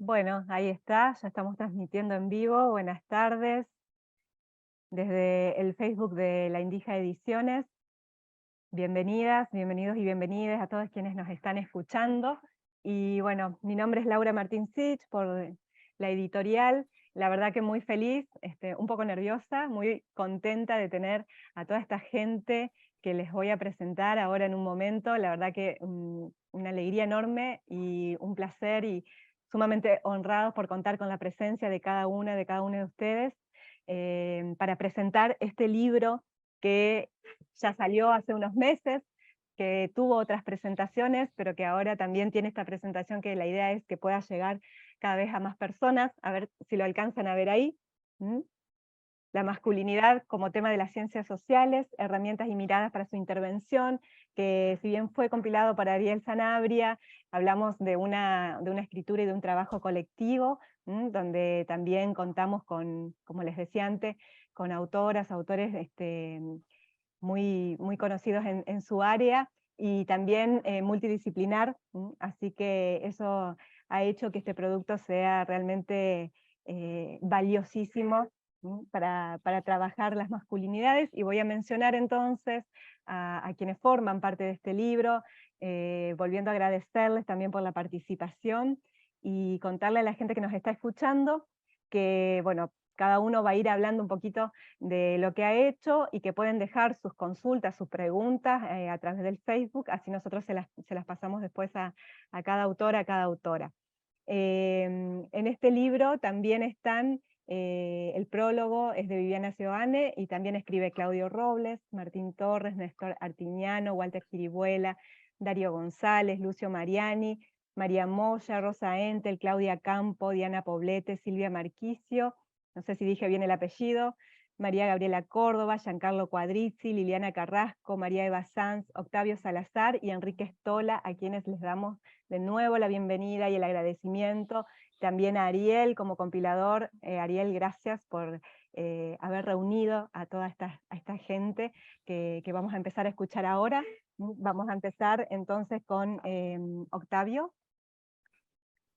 Bueno, ahí está, ya estamos transmitiendo en vivo. Buenas tardes, desde el Facebook de La Indija Ediciones. Bienvenidas, bienvenidos y bienvenidas a todos quienes nos están escuchando. Y bueno, mi nombre es Laura Martín Sitch, por la editorial. La verdad que muy feliz, un poco nerviosa, muy contenta de tener a toda esta gente que les voy a presentar ahora en un momento. La verdad que una alegría enorme y un placer, y sumamente honrados por contar con la presencia de cada uno de ustedes, para presentar este libro que ya salió hace unos meses, que tuvo otras presentaciones, pero que ahora también tiene esta presentación, que la idea es que pueda llegar cada vez a más personas. A ver si lo alcanzan a ver ahí. ¿Mm? La masculinidad como tema de las ciencias sociales, herramientas y miradas para su intervención, que si bien fue compilado para Ariel Sanabria, hablamos de una escritura y de un trabajo colectivo, donde también contamos con, como les decía antes, con autoras, autores muy conocidos en su área, y también multidisciplinar. Así que eso ha hecho que este producto sea realmente valiosísimo para trabajar las masculinidades. Y voy a mencionar entonces a quienes forman parte de este libro, volviendo a agradecerles también por la participación y contarle a la gente que nos está escuchando que, bueno, cada uno va a ir hablando un poquito de lo que ha hecho, y que pueden dejar sus consultas, sus preguntas a través del Facebook, así nosotros se las pasamos después a cada autor, a cada autora. En este libro también están, el prólogo es de Viviana Seoane, y también escribe Claudio Robles, Martín Torres, Néstor Artiñano, Walter Chiribuela, Darío González, Lucio Mariani, María Moya, Rosa Entel, Claudia Campo, Diana Poblete, Silvia Marquicio, no sé si dije bien el apellido, María Gabriela Córdoba, Giancarlo Cuadrizzi, Liliana Carrasco, María Eva Sanz, Octavio Salazar y Enrique Stola, a quienes les damos de nuevo la bienvenida y el agradecimiento. También a Ariel como compilador. Ariel, gracias por haber reunido a toda esta gente que vamos a empezar a escuchar ahora. Vamos a empezar entonces con Octavio.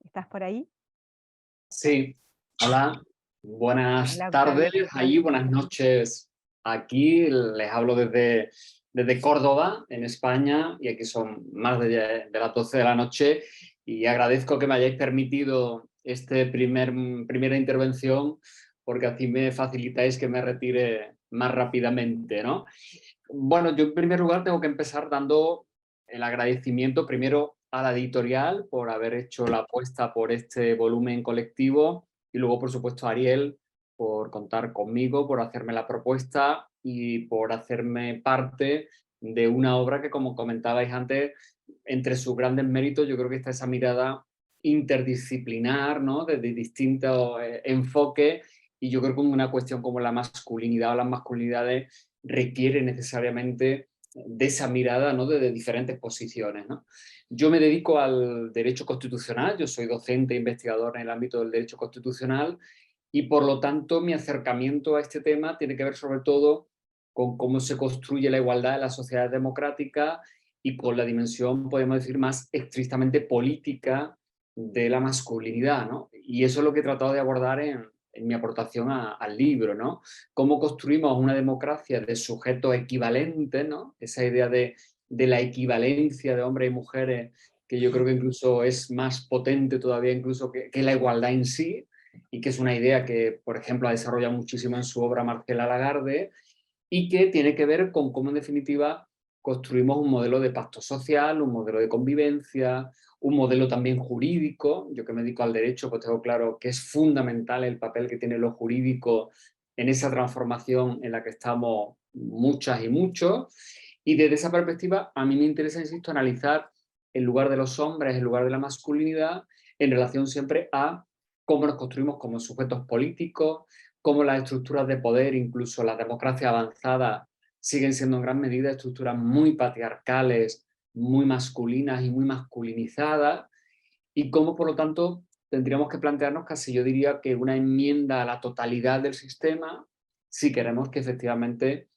¿Estás por ahí? Sí, hola, buenas Hola, tardes Octavio. ahí, Bueno, buenas noches aquí. Les hablo desde Córdoba, en España, y aquí son más de las 12 de la noche, y agradezco que me hayáis permitido primera intervención, porque así me facilitáis que me retire más rápidamente, ¿no? Bueno, yo en primer lugar tengo que empezar dando el agradecimiento primero a la editorial por haber hecho la apuesta por este volumen colectivo, y luego, por supuesto, a Ariel por contar conmigo, por hacerme la propuesta y por hacerme parte de una obra que, como comentabais antes, entre sus grandes méritos, yo creo que está esa mirada interdisciplinar, ¿no? Desde distintos enfoques, y yo creo que una cuestión como la masculinidad o las masculinidades requiere necesariamente de esa mirada, ¿no? Desde diferentes posiciones, ¿no? Yo me dedico al derecho constitucional, yo soy docente e investigador en el ámbito del derecho constitucional, y por lo tanto mi acercamiento a este tema tiene que ver sobre todo con cómo se construye la igualdad en las sociedades democráticas, y con la dimensión, podemos decir, más estrictamente política de la masculinidad, ¿no? Y eso es lo que he tratado de abordar en mi aportación al libro, ¿no? Cómo construimos una democracia de sujetos equivalentes, ¿no? Esa idea de la equivalencia de hombres y mujeres, que yo creo que incluso es más potente todavía incluso que la igualdad en sí, y que es una idea que, por ejemplo, ha desarrollado muchísimo en su obra Marcela Lagarde, y que tiene que ver con cómo, en definitiva, construimos un modelo de pacto social, un modelo de convivencia, un modelo también jurídico. Yo, que me dedico al derecho, pues tengo claro que es fundamental el papel que tiene lo jurídico en esa transformación en la que estamos muchas y muchos. Y desde esa perspectiva, a mí me interesa, insisto, analizar el lugar de los hombres, el lugar de la masculinidad, en relación siempre a cómo nos construimos como sujetos políticos, cómo las estructuras de poder, incluso las democracias avanzadas, siguen siendo en gran medida estructuras muy patriarcales, muy masculinas y muy masculinizadas, y cómo, por lo tanto, tendríamos que plantearnos casi, yo diría, que una enmienda a la totalidad del sistema, si queremos que efectivamente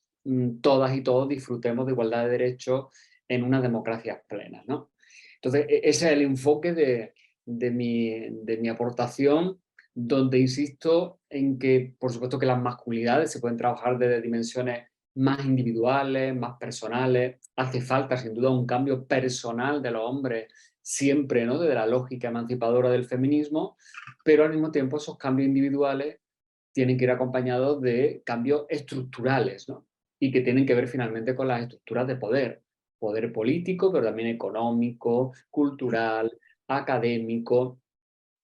todas y todos disfrutemos de igualdad de derechos en una democracia plena, ¿no? Entonces, ese es el enfoque de mi aportación, donde insisto en que, por supuesto, que las masculinidades se pueden trabajar desde dimensiones más individuales, más personales. Hace falta, sin duda, un cambio personal de los hombres, siempre, ¿no?, desde la lógica emancipadora del feminismo, pero al mismo tiempo esos cambios individuales tienen que ir acompañados de cambios estructurales, ¿no? Y que tienen que ver finalmente con las estructuras de poder. Poder político, pero también económico, cultural, académico.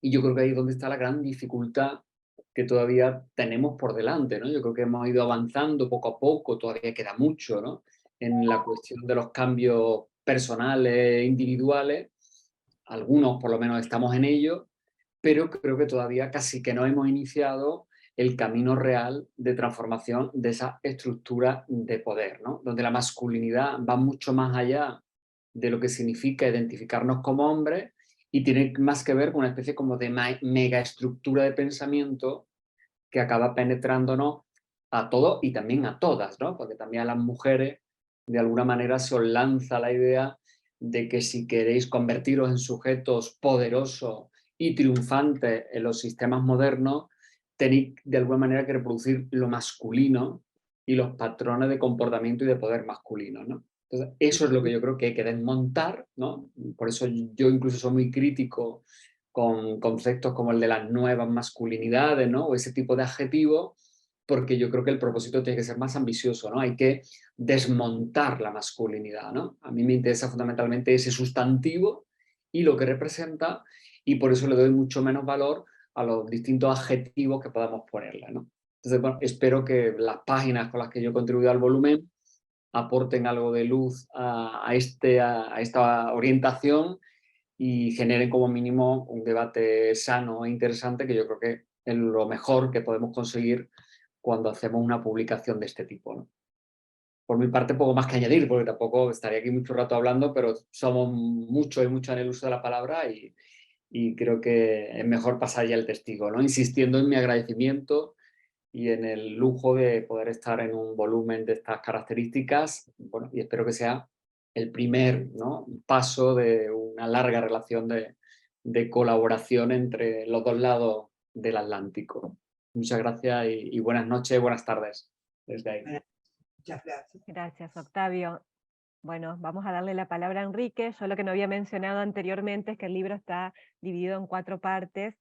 Y yo creo que ahí es donde está la gran dificultad que todavía tenemos por delante, ¿no? Yo creo que hemos ido avanzando poco a poco, todavía queda mucho, ¿no?, en la cuestión de los cambios personales, individuales. Algunos por lo menos estamos en ello, pero creo que todavía casi que no hemos iniciado el camino real de transformación de esa estructura de poder, ¿no?, donde la masculinidad va mucho más allá de lo que significa identificarnos como hombres y tiene más que ver con una especie como de mega estructura de pensamiento que acaba penetrándonos a todos y también a todas, ¿no? Porque también a las mujeres, de alguna manera, se os lanza la idea de que si queréis convertiros en sujetos poderosos y triunfantes en los sistemas modernos, tenéis de alguna manera que reproducir lo masculino y los patrones de comportamiento y de poder masculino, ¿no? Entonces, eso es lo que yo creo que hay que desmontar, ¿no? Por eso yo incluso soy muy crítico con conceptos como el de las nuevas masculinidades, ¿no?, o ese tipo de adjetivos, porque yo creo que el propósito tiene que ser más ambicioso, ¿no? Hay que desmontar la masculinidad, ¿no? A mí me interesa fundamentalmente ese sustantivo y lo que representa, y por eso le doy mucho menos valor a los distintos adjetivos que podamos ponerle, ¿no? Entonces, bueno, espero que las páginas con las que yo he contribuido al volumen aporten algo de luz a esta orientación y generen como mínimo un debate sano e interesante, que yo creo que es lo mejor que podemos conseguir cuando hacemos una publicación de este tipo, ¿no? Por mi parte, poco más que añadir, porque tampoco estaría aquí mucho rato hablando, pero somos muchos y mucho en el uso de la palabra y creo que es mejor pasar ya el testigo, ¿no? Insistiendo en mi agradecimiento y en el lujo de poder estar en un volumen de estas características, bueno, y espero que sea el primer, ¿no?, paso de una larga relación de colaboración entre los dos lados del Atlántico. Muchas gracias y buenas noches, buenas tardes desde ahí. Muchas gracias. Gracias, Octavio. Bueno, vamos a darle la palabra a Enrique. Yo lo que no había mencionado anteriormente es que el libro está dividido en 4 partes.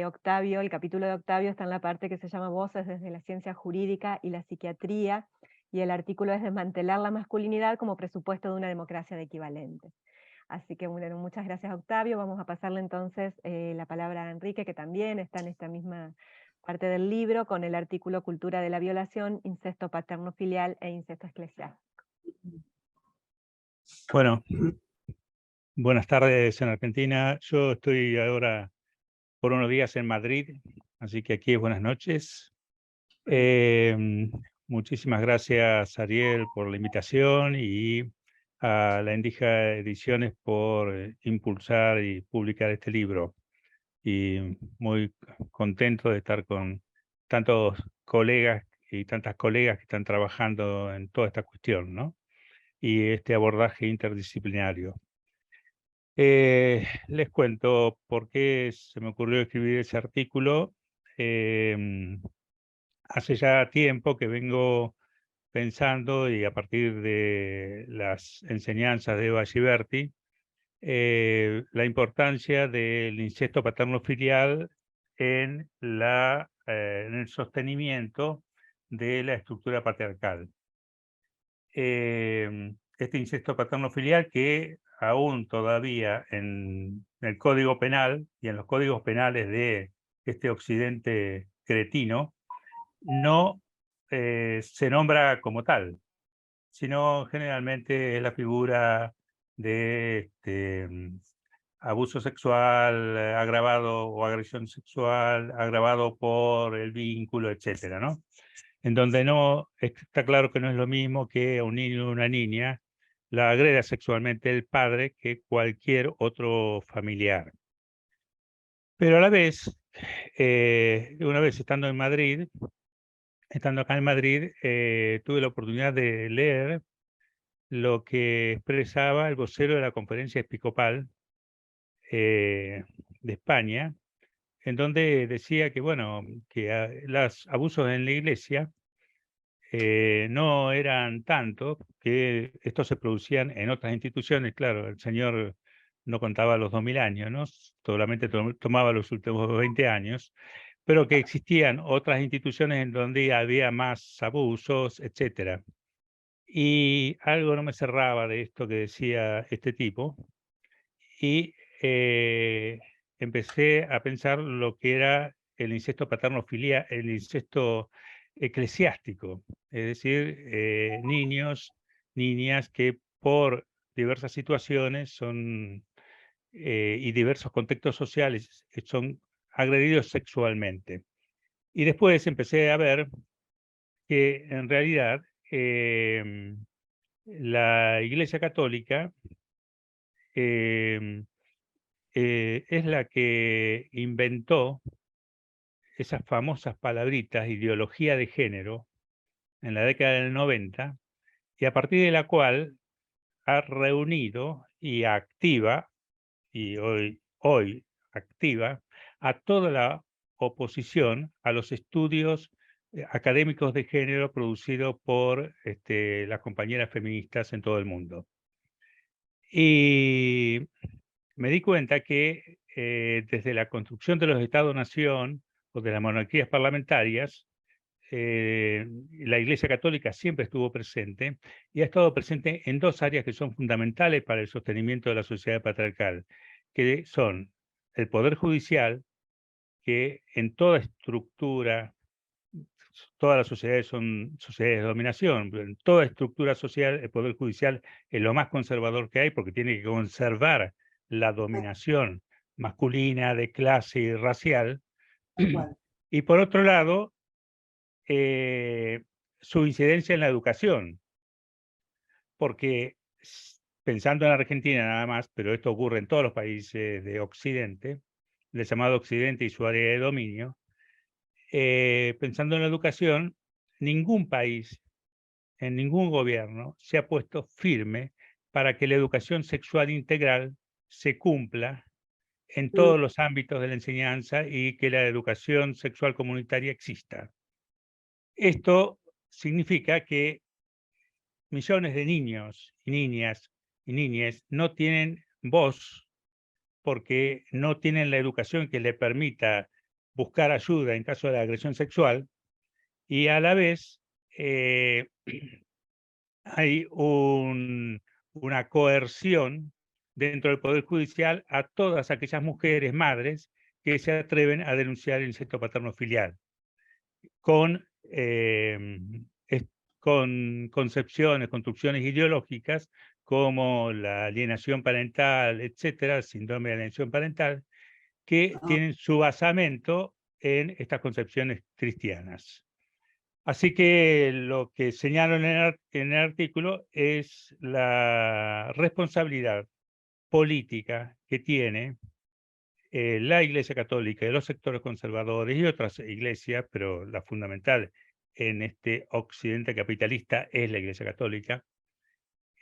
Octavio, el capítulo de Octavio está en la parte que se llama Voces desde la ciencia jurídica y la psiquiatría, y el artículo es Desmantelar la masculinidad como presupuesto de una democracia de equivalentes. Así que bueno, muchas gracias, Octavio. Vamos a pasarle entonces la palabra a Enrique, que también está en esta misma parte del libro, con el artículo Cultura de la violación, incesto paterno-filial e incesto eclesiástico. Bueno, buenas tardes en Argentina. Yo estoy ahora por unos días en Madrid, así que aquí es buenas noches. Muchísimas gracias, Ariel, por la invitación y a la Endija Ediciones por impulsar y publicar este libro. Y muy contento de estar con tantos colegas y tantas colegas que están trabajando en toda esta cuestión, ¿no?, y este abordaje interdisciplinario. Les cuento por qué se me ocurrió escribir ese artículo. Hace ya tiempo que vengo pensando, y a partir de las enseñanzas de Eva Giberti, la importancia del incesto paterno-filial en el sostenimiento de la estructura patriarcal. Este incesto paterno-filial que aún todavía en el Código Penal y en los códigos penales de este occidente cretino no se nombra como tal, sino generalmente es la figura de abuso sexual agravado o agresión sexual agravado por el vínculo, etcétera, ¿no? En donde no está claro que no es lo mismo que a un niño o una niña la agreda sexualmente el padre que cualquier otro familiar. Pero a la vez, una vez estando acá en Madrid, tuve la oportunidad de leer lo que expresaba el vocero de la Conferencia Episcopal de España, en donde decía que, bueno, que los abusos en la iglesia no eran tanto, que estos se producían en otras instituciones. Claro, el señor no contaba los 2000 años, ¿no? Solamente tomaba los últimos 20 años, pero que existían otras instituciones en donde había más abusos, etcétera. Y algo no me cerraba de esto que decía este tipo, y empecé a pensar lo que era el incesto paterno-filial, el incesto eclesiástico, es decir, niños, niñas que por diversas situaciones son y diversos contextos sociales son agredidos sexualmente. Y después empecé a ver que en realidad la Iglesia Católica es la que inventó esas famosas palabritas, ideología de género, en la década del 90, y a partir de la cual ha reunido y activa, y hoy activa, a toda la oposición a los estudios académicos de género producidos por las compañeras feministas en todo el mundo. Y me di cuenta que desde la construcción de los Estados-nación o de las monarquías parlamentarias, la Iglesia Católica siempre estuvo presente y ha estado presente en dos áreas que son fundamentales para el sostenimiento de la sociedad patriarcal, que son el poder judicial, que en toda estructura, todas las sociedades son sociedades de dominación, pero en toda estructura social el poder judicial es lo más conservador que hay porque tiene que conservar la dominación masculina de clase y racial. Y por otro lado, su incidencia en la educación, porque pensando en Argentina nada más, pero esto ocurre en todos los países de Occidente, el llamado Occidente y su área de dominio, pensando en la educación, ningún país, en ningún gobierno se ha puesto firme para que la educación sexual integral se cumpla en todos los ámbitos de la enseñanza y que la educación sexual comunitaria exista. Esto significa que millones de niños y niñas y niñas no tienen voz porque no tienen la educación que les permita buscar ayuda en caso de agresión sexual, y a la vez hay una coerción dentro del Poder Judicial a todas aquellas mujeres, madres, que se atreven a denunciar el incesto paterno-filial con concepciones, construcciones ideológicas como la alienación parental, etcétera, síndrome de alienación parental, que tienen su basamento en estas concepciones cristianas. Así que lo que señalo en el artículo es la responsabilidad política que tiene la Iglesia Católica y los sectores conservadores y otras iglesias, pero la fundamental en este occidente capitalista es la Iglesia Católica,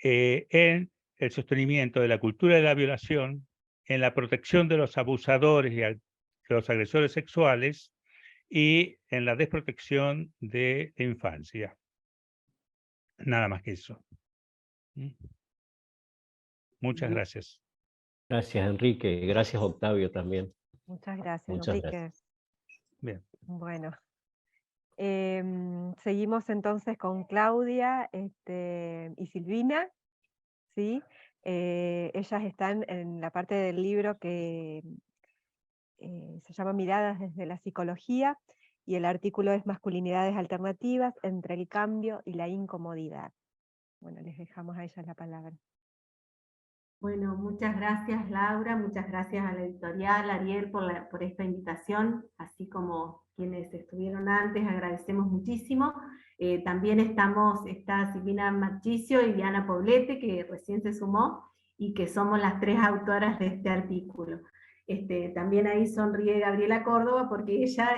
en el sostenimiento de la cultura de la violación, en la protección de los abusadores y de los agresores sexuales y en la desprotección de la infancia. Nada más que eso. Muchas gracias. Gracias, Enrique. Gracias, Octavio, también. Muchas gracias, Muchas Enrique. gracias. Bien. Bueno, seguimos entonces con Claudia y Silvina, ¿sí? Ellas están en la parte del libro que se llama Miradas desde la psicología, y el artículo es Masculinidades alternativas entre el cambio y la incomodidad. Bueno, les dejamos a ellas la palabra. Bueno, muchas gracias Laura, muchas gracias a la editorial Ariel por esta invitación, así como quienes estuvieron antes, agradecemos muchísimo. También está Silvina Marchisio y Diana Poblete, que recién se sumó, y que somos las tres autoras de este artículo. También ahí sonríe Gabriela Córdoba, porque ella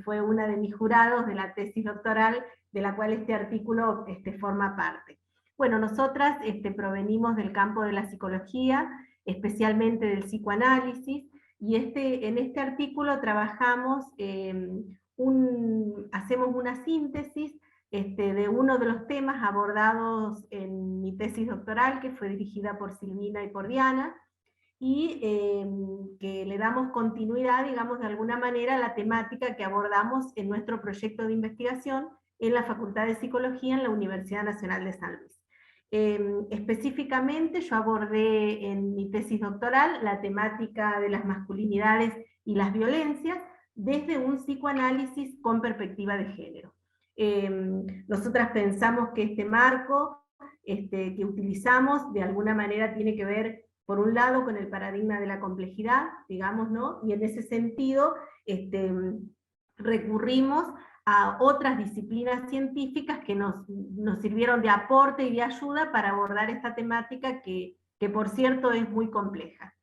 fue una de mis jurados de la tesis doctoral, de la cual este artículo forma parte. Bueno, nosotras provenimos del campo de la psicología, especialmente del psicoanálisis, y en este artículo trabajamos, hacemos una síntesis de uno de los temas abordados en mi tesis doctoral, que fue dirigida por Silvina y por Diana, y que le damos continuidad, digamos, de alguna manera a la temática que abordamos en nuestro proyecto de investigación en la Facultad de Psicología en la Universidad Nacional de San Luis. Específicamente yo abordé en mi tesis doctoral la temática de las masculinidades y las violencias desde un psicoanálisis con perspectiva de género. Nosotras pensamos que este marco que utilizamos de alguna manera tiene que ver, por un lado, con el paradigma de la complejidad, digamos, ¿no? Y en ese sentido recurrimos a otras disciplinas científicas que nos sirvieron de aporte y de ayuda para abordar esta temática que por cierto es muy compleja.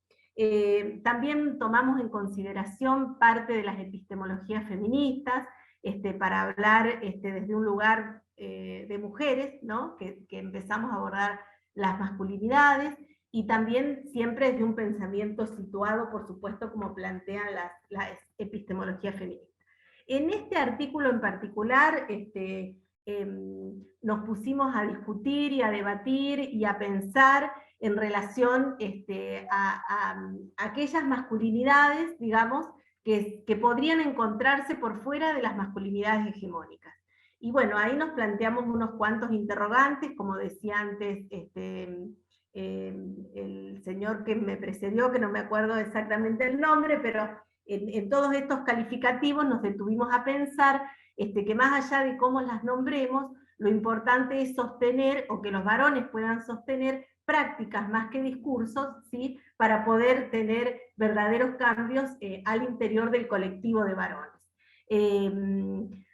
También tomamos en consideración parte de las epistemologías feministas, para hablar desde un lugar de mujeres, ¿no? que empezamos a abordar las masculinidades, y también siempre desde un pensamiento situado, por supuesto, como plantean las epistemologías feministas. En este artículo en particular, nos pusimos a discutir y a debatir y a pensar en relación a aquellas masculinidades, digamos, que podrían encontrarse por fuera de las masculinidades hegemónicas. Y bueno, ahí nos planteamos unos cuantos interrogantes, como decía antes el señor que me precedió, que no me acuerdo exactamente el nombre, pero en todos estos calificativos nos detuvimos a pensar que más allá de cómo las nombremos, lo importante es sostener, o que los varones puedan sostener, prácticas más que discursos, ¿sí? Para poder tener verdaderos cambios al interior del colectivo de varones.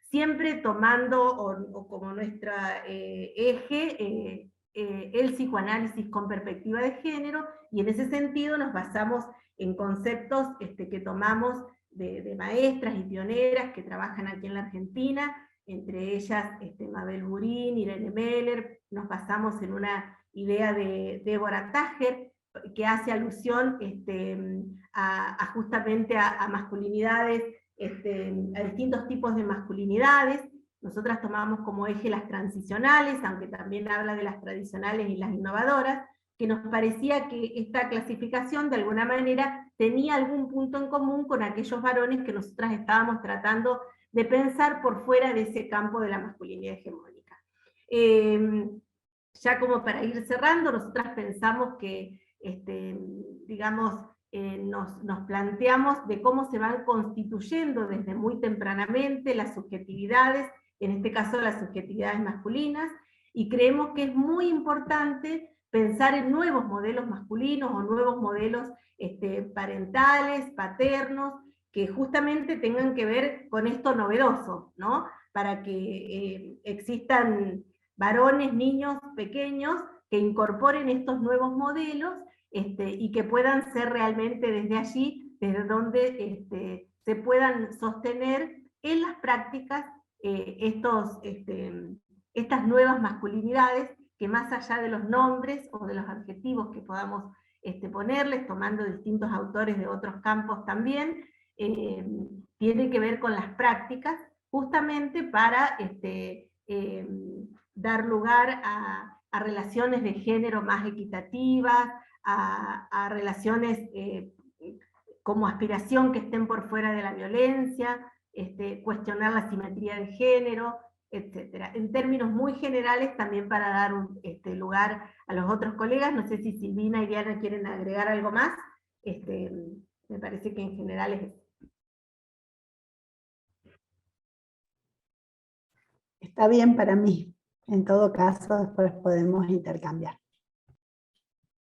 Siempre tomando o como nuestro eje el psicoanálisis con perspectiva de género, y en ese sentido nos basamos en conceptos que tomamos de maestras y pioneras que trabajan aquí en la Argentina, entre ellas Mabel Burín, Irene Meller. Nos basamos en una idea de Deborah Tager, que hace alusión justamente a masculinidades, a distintos tipos de masculinidades. Nosotras tomamos como eje las transicionales, aunque también habla de las tradicionales y las innovadoras, que nos parecía que esta clasificación de alguna manera tenía algún punto en común con aquellos varones que nosotras estábamos tratando de pensar por fuera de ese campo de la masculinidad hegemónica. Ya como para ir cerrando, nosotras pensamos que, digamos, nos planteamos de cómo se van constituyendo desde muy tempranamente las subjetividades, en este caso las subjetividades masculinas, y creemos que es muy importante pensar en nuevos modelos masculinos o nuevos modelos parentales, paternos, que justamente tengan que ver con esto novedoso, ¿no? Para que existan varones, niños pequeños, que incorporen estos nuevos modelos y que puedan ser realmente desde allí, desde donde se puedan sostener en las prácticas estas nuevas masculinidades, que más allá de los nombres o de los adjetivos que podamos ponerles, tomando distintos autores de otros campos también, tiene que ver con las prácticas, justamente para dar lugar a relaciones de género más equitativas, a relaciones como aspiración que estén por fuera de la violencia, cuestionar la simetría de género, etc. En términos muy generales, también para dar lugar a los otros colegas, no sé si Silvina y Diana quieren agregar algo más, me parece que en general es eso. Está bien para mí. En todo caso, después podemos intercambiar.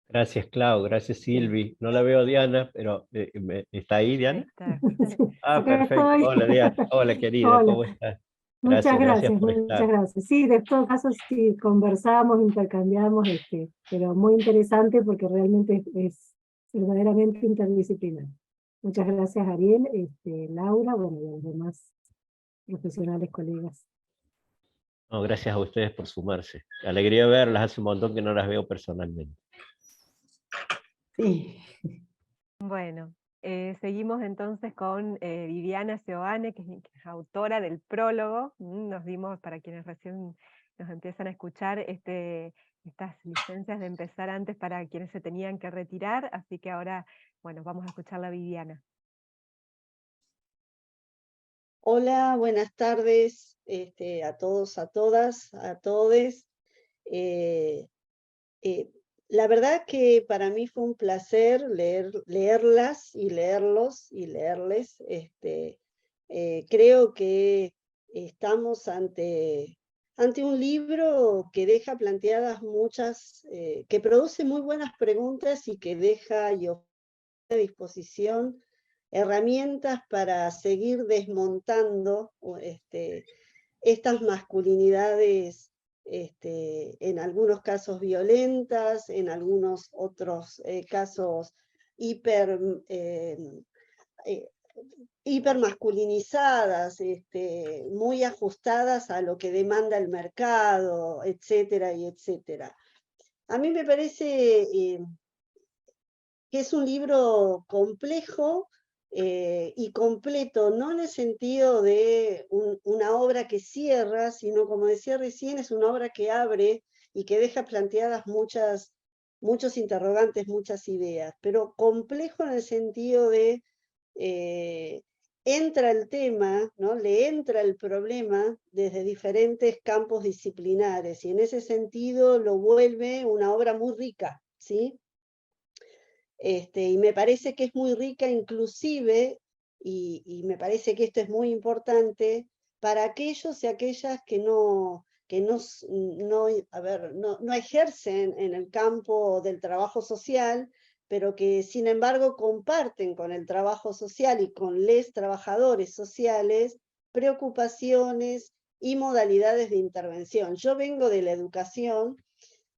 Gracias, Clau. Gracias, Silvi. No la veo a Diana, pero ¿está ahí, Diana? Está. Ah, perfecto. Hola, Diana. Hola, querida. Hola. ¿Cómo estás? Muchas gracias, por muchas estar. gracias. Sí, de todo caso sí, conversamos, intercambiamos, pero muy interesante porque realmente es verdaderamente interdisciplinar. Muchas gracias, Ariel, Laura, bueno, y a los demás profesionales, colegas. No, gracias a ustedes por sumarse. Alegría verlas, hace un montón que no las veo personalmente. Sí. Bueno, seguimos entonces con Viviana Seoane, que es autora del prólogo. Nos dimos, para quienes recién nos empiezan a escuchar, estas licencias de empezar antes para quienes se tenían que retirar, así que ahora, bueno, vamos a escuchar a Viviana. Hola, buenas tardes a todos, a todas, a todes. La verdad que para mí fue un placer leerlas y leerlos y leerles. Creo que estamos ante un libro que deja planteadas muchas, que produce muy buenas preguntas y que deja y ofrece a disposición herramientas para seguir desmontando estas masculinidades, en algunos casos violentas, en algunos otros casos hipermasculinizadas, muy ajustadas a lo que demanda el mercado, etcétera, y etcétera. A mí me parece que es un libro complejo y completo, no en el sentido de una obra que cierra, sino, como decía recién, es una obra que abre y que deja planteadas muchos interrogantes, muchas ideas, pero complejo en el sentido de entra el tema, ¿no? Le entra el problema desde diferentes campos disciplinares, y en ese sentido lo vuelve una obra muy rica, ¿sí? Y me parece que es muy rica inclusive, y me parece que esto es muy importante, para aquellos y aquellas que no ejercen en el campo del trabajo social, pero que sin embargo comparten con el trabajo social y con les trabajadores sociales preocupaciones y modalidades de intervención. Yo vengo de la educación,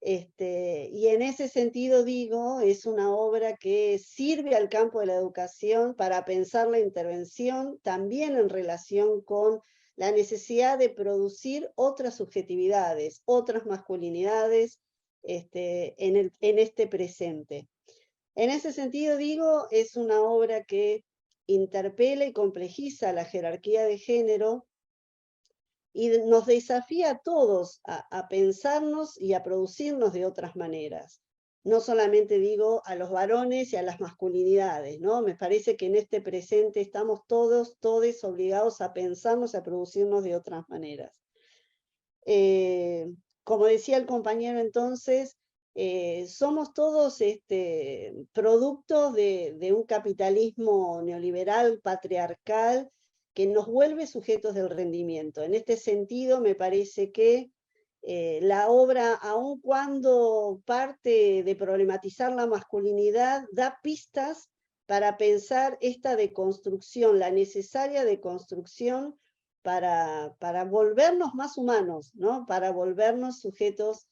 y en ese sentido digo, es una obra que sirve al campo de la educación para pensar la intervención también en relación con la necesidad de producir otras subjetividades, otras masculinidades en este presente. En ese sentido digo, es una obra que interpela y complejiza la jerarquía de género, y nos desafía a todos a pensarnos y a producirnos de otras maneras. No solamente digo a los varones y a las masculinidades, ¿no? Me parece que en este presente estamos todos obligados a pensarnos y a producirnos de otras maneras. Como decía el compañero entonces, somos todos productos de un capitalismo neoliberal, patriarcal, que nos vuelve sujetos del rendimiento. En este sentido, me parece que la obra, aun cuando parte de problematizar la masculinidad, da pistas para pensar esta deconstrucción, la necesaria deconstrucción para volvernos más humanos, ¿no? Para volvernos sujetos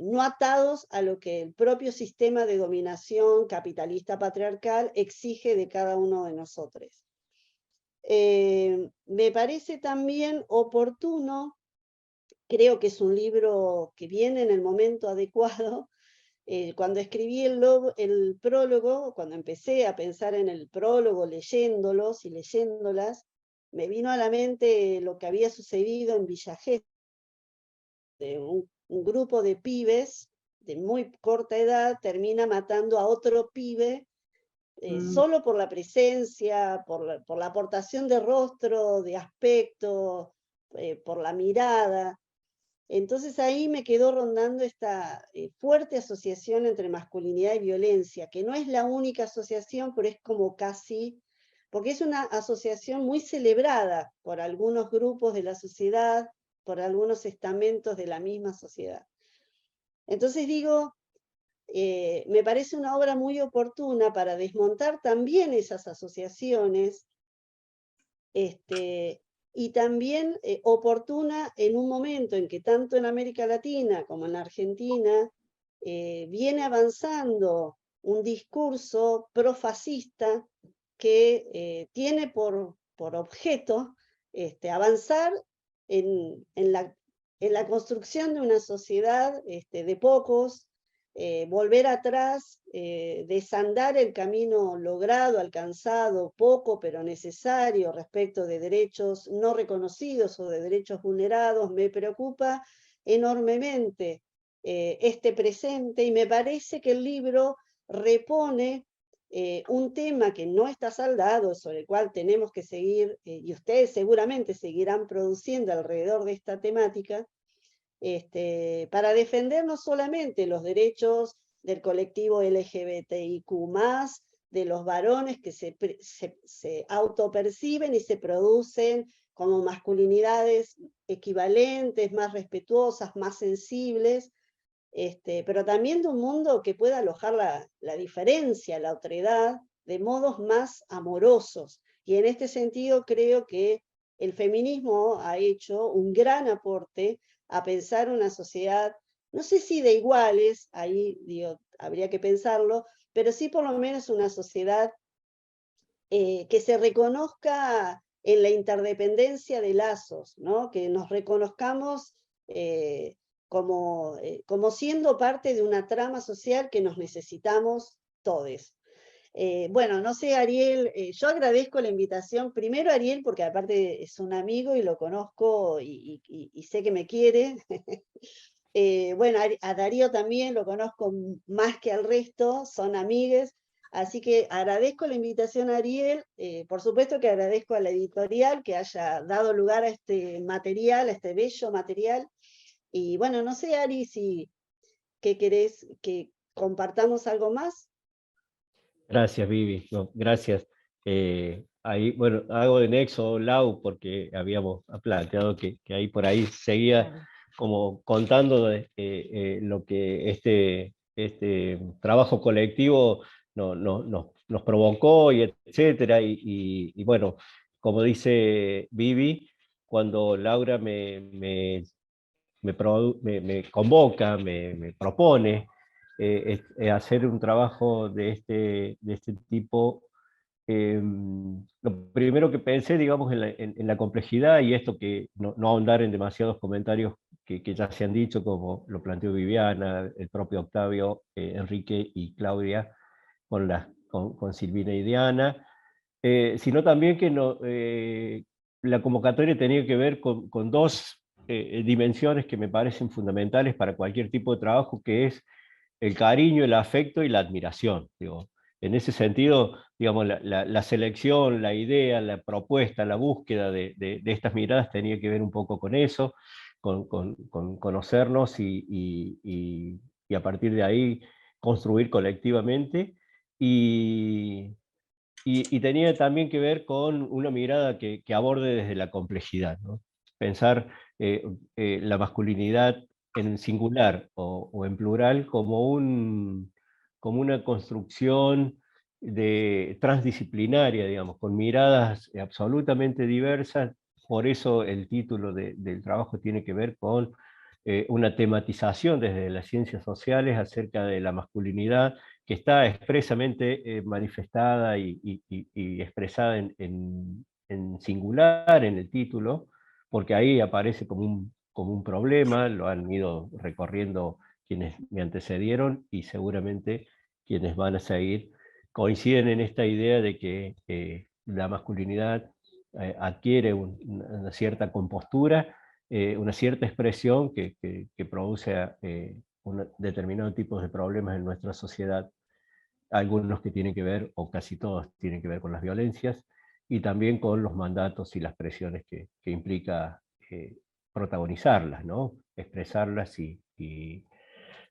no atados a lo que el propio sistema de dominación capitalista patriarcal exige de cada uno de nosotros. Me parece también oportuno, creo que es un libro que viene en el momento adecuado. Cuando escribí el prólogo, cuando empecé a pensar en el prólogo, leyéndolos y leyéndolas, me vino a la mente lo que había sucedido en Villa Gesell, de un grupo de pibes de muy corta edad termina matando a otro pibe solo por la presencia, por la aportación de rostro, de aspecto, por la mirada. Entonces ahí me quedó rondando esta fuerte asociación entre masculinidad y violencia, que no es la única asociación, pero es como casi, porque es una asociación muy celebrada por algunos grupos de la sociedad, por algunos estamentos de la misma sociedad. Entonces digo, me parece una obra muy oportuna para desmontar también esas asociaciones, y también oportuna en un momento en que tanto en América Latina como en Argentina viene avanzando un discurso profascista que tiene por objeto avanzar en la construcción de una sociedad de pocos, volver atrás, desandar el camino logrado, alcanzado, poco pero necesario respecto de derechos no reconocidos o de derechos vulnerados, me preocupa enormemente este presente, y me parece que el libro repone un tema que no está saldado, sobre el cual tenemos que seguir, y ustedes seguramente seguirán produciendo alrededor de esta temática, para defender no solamente los derechos del colectivo LGBTIQ+, de los varones que se autoperciben y se producen como masculinidades equivalentes, más respetuosas, más sensibles, pero también de un mundo que pueda alojar la diferencia, la otredad, de modos más amorosos. Y en este sentido creo que el feminismo ha hecho un gran aporte a pensar una sociedad, no sé si de iguales, ahí digo, habría que pensarlo, pero sí por lo menos una sociedad que se reconozca en la interdependencia de lazos, ¿no? Que nos reconozcamos como siendo parte de una trama social que nos necesitamos todos. Bueno, no sé, Ariel, yo agradezco la invitación, primero Ariel, porque aparte es un amigo y lo conozco y sé que me quiere. Bueno, a Darío también lo conozco más que al resto, son amigues, así que agradezco la invitación a Ariel, por supuesto que agradezco a la editorial que haya dado lugar a este material, a este bello material, y bueno, no sé, Ari, si ¿qué querés que compartamos algo más? Gracias, Vivi. No, gracias. Ahí, bueno, hago de nexo, Lau, porque habíamos planteado que ahí por ahí seguía Claro. como contando de, lo que este trabajo colectivo nos provocó, y etcétera. Y bueno, como dice Vivi, cuando Laura me convoca, me propone hacer un trabajo de este tipo, lo primero que pensé, digamos, en la complejidad, y esto que no ahondar en demasiados comentarios que ya se han dicho, como lo planteó Viviana, el propio Octavio, Enrique y Claudia, con Silvina y Diana, sino también que la convocatoria tenía que ver con dos dimensiones que me parecen fundamentales para cualquier tipo de trabajo, que es el cariño, el afecto y la admiración. Digo. En ese sentido, digamos, la selección, la idea, la propuesta, la búsqueda de estas miradas tenía que ver un poco con eso, con conocernos y a partir de ahí construir colectivamente. Y tenía también que ver con una mirada que aborde desde la complejidad, ¿no? Pensar la masculinidad en singular o en plural como una construcción transdisciplinaria, digamos, con miradas absolutamente diversas. Por eso el título del trabajo tiene que ver con una tematización desde las ciencias sociales acerca de la masculinidad, que está expresamente manifestada y expresada en singular en el título, porque ahí aparece como un problema. Lo han ido recorriendo quienes me antecedieron y seguramente quienes van a seguir, coinciden en esta idea de que la masculinidad adquiere una cierta compostura, una cierta expresión que produce determinados tipos de problemas en nuestra sociedad, algunos que tienen que ver, o casi todos tienen que ver con las violencias, y también con los mandatos y las presiones que implica protagonizarlas, ¿no? Expresarlas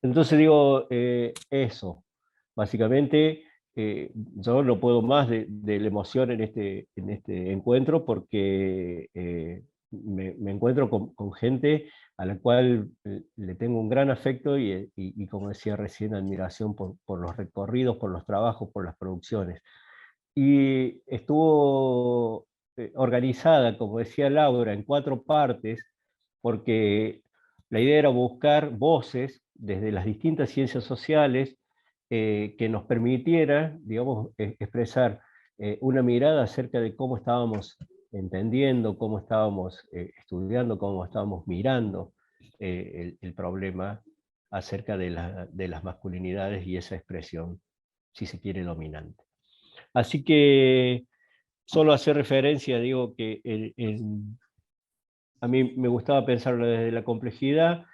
Entonces digo, eso, básicamente, yo no puedo más de la emoción en este encuentro, porque me encuentro con gente a la cual le tengo un gran afecto y como decía recién, admiración por los recorridos, por los trabajos, por las producciones. Y estuvo organizada, como decía Laura, en 4 partes, porque la idea era buscar voces desde las distintas ciencias sociales que nos permitiera, digamos, expresar una mirada acerca de cómo estábamos entendiendo, cómo estábamos estudiando, cómo estábamos mirando el problema acerca de las masculinidades y esa expresión, si se quiere, dominante. Así que solo hacer referencia, digo que a mí me gustaba pensarlo desde la complejidad,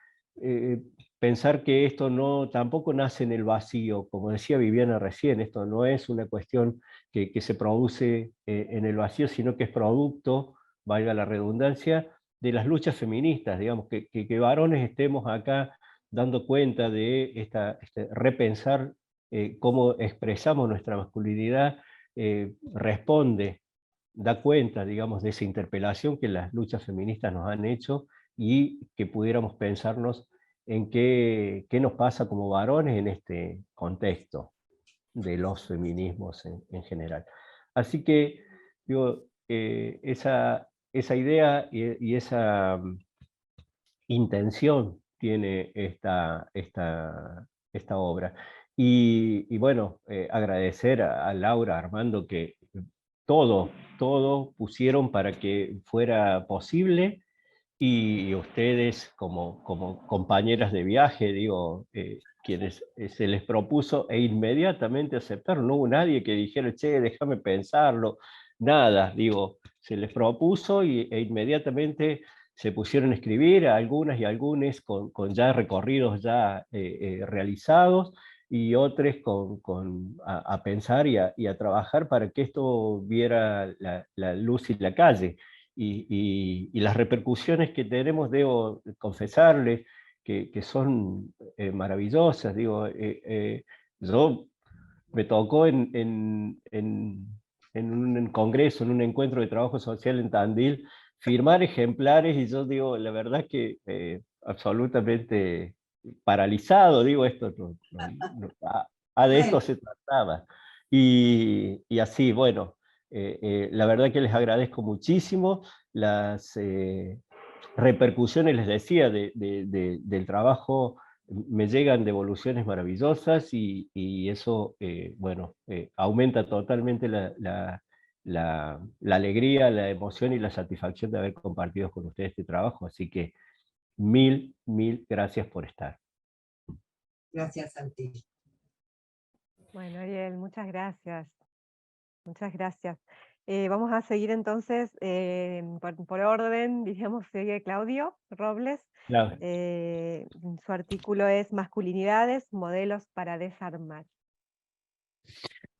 pensar que esto tampoco nace en el vacío, como decía Viviana recién, esto no es una cuestión que se produce en el vacío, sino que es producto, valga la redundancia, de las luchas feministas, digamos, que varones estemos acá dando cuenta de repensar cómo expresamos nuestra masculinidad, responde, da cuenta, digamos, de esa interpelación que las luchas feministas nos han hecho y que pudiéramos pensarnos en qué nos pasa como varones en este contexto de los feminismos en general. Así que, digo, esa idea y esa intención tiene esta obra. Y bueno, agradecer a Laura, a Armando, que todo pusieron para que fuera posible, y ustedes como compañeras de viaje, digo, quienes se les propuso e inmediatamente aceptaron, no hubo nadie que dijera, che, déjame pensarlo, nada, digo, se les propuso e inmediatamente se pusieron a escribir, a algunas y algunos con ya recorridos ya realizados, y otros a pensar y a trabajar para que esto viera la luz y la calle. Y las repercusiones que tenemos, debo confesarles, que son maravillosas. Digo, yo me tocó en un congreso, en un encuentro de trabajo social en Tandil, firmar ejemplares, y yo digo, la verdad que absolutamente paralizado, digo, esto de esto se trataba. Y así, bueno, la verdad que les agradezco muchísimo las repercusiones, les decía, del trabajo. Me llegan devoluciones maravillosas y eso, bueno, aumenta totalmente la alegría, la emoción y la satisfacción de haber compartido con ustedes este trabajo. Así que mil gracias por estar. Gracias a ti. Bueno, Ariel, muchas gracias. Muchas gracias. Vamos a seguir entonces por orden, diríamos, sigue Claudio Robles. Claro. Su artículo es Masculinidades, modelos para desarmar.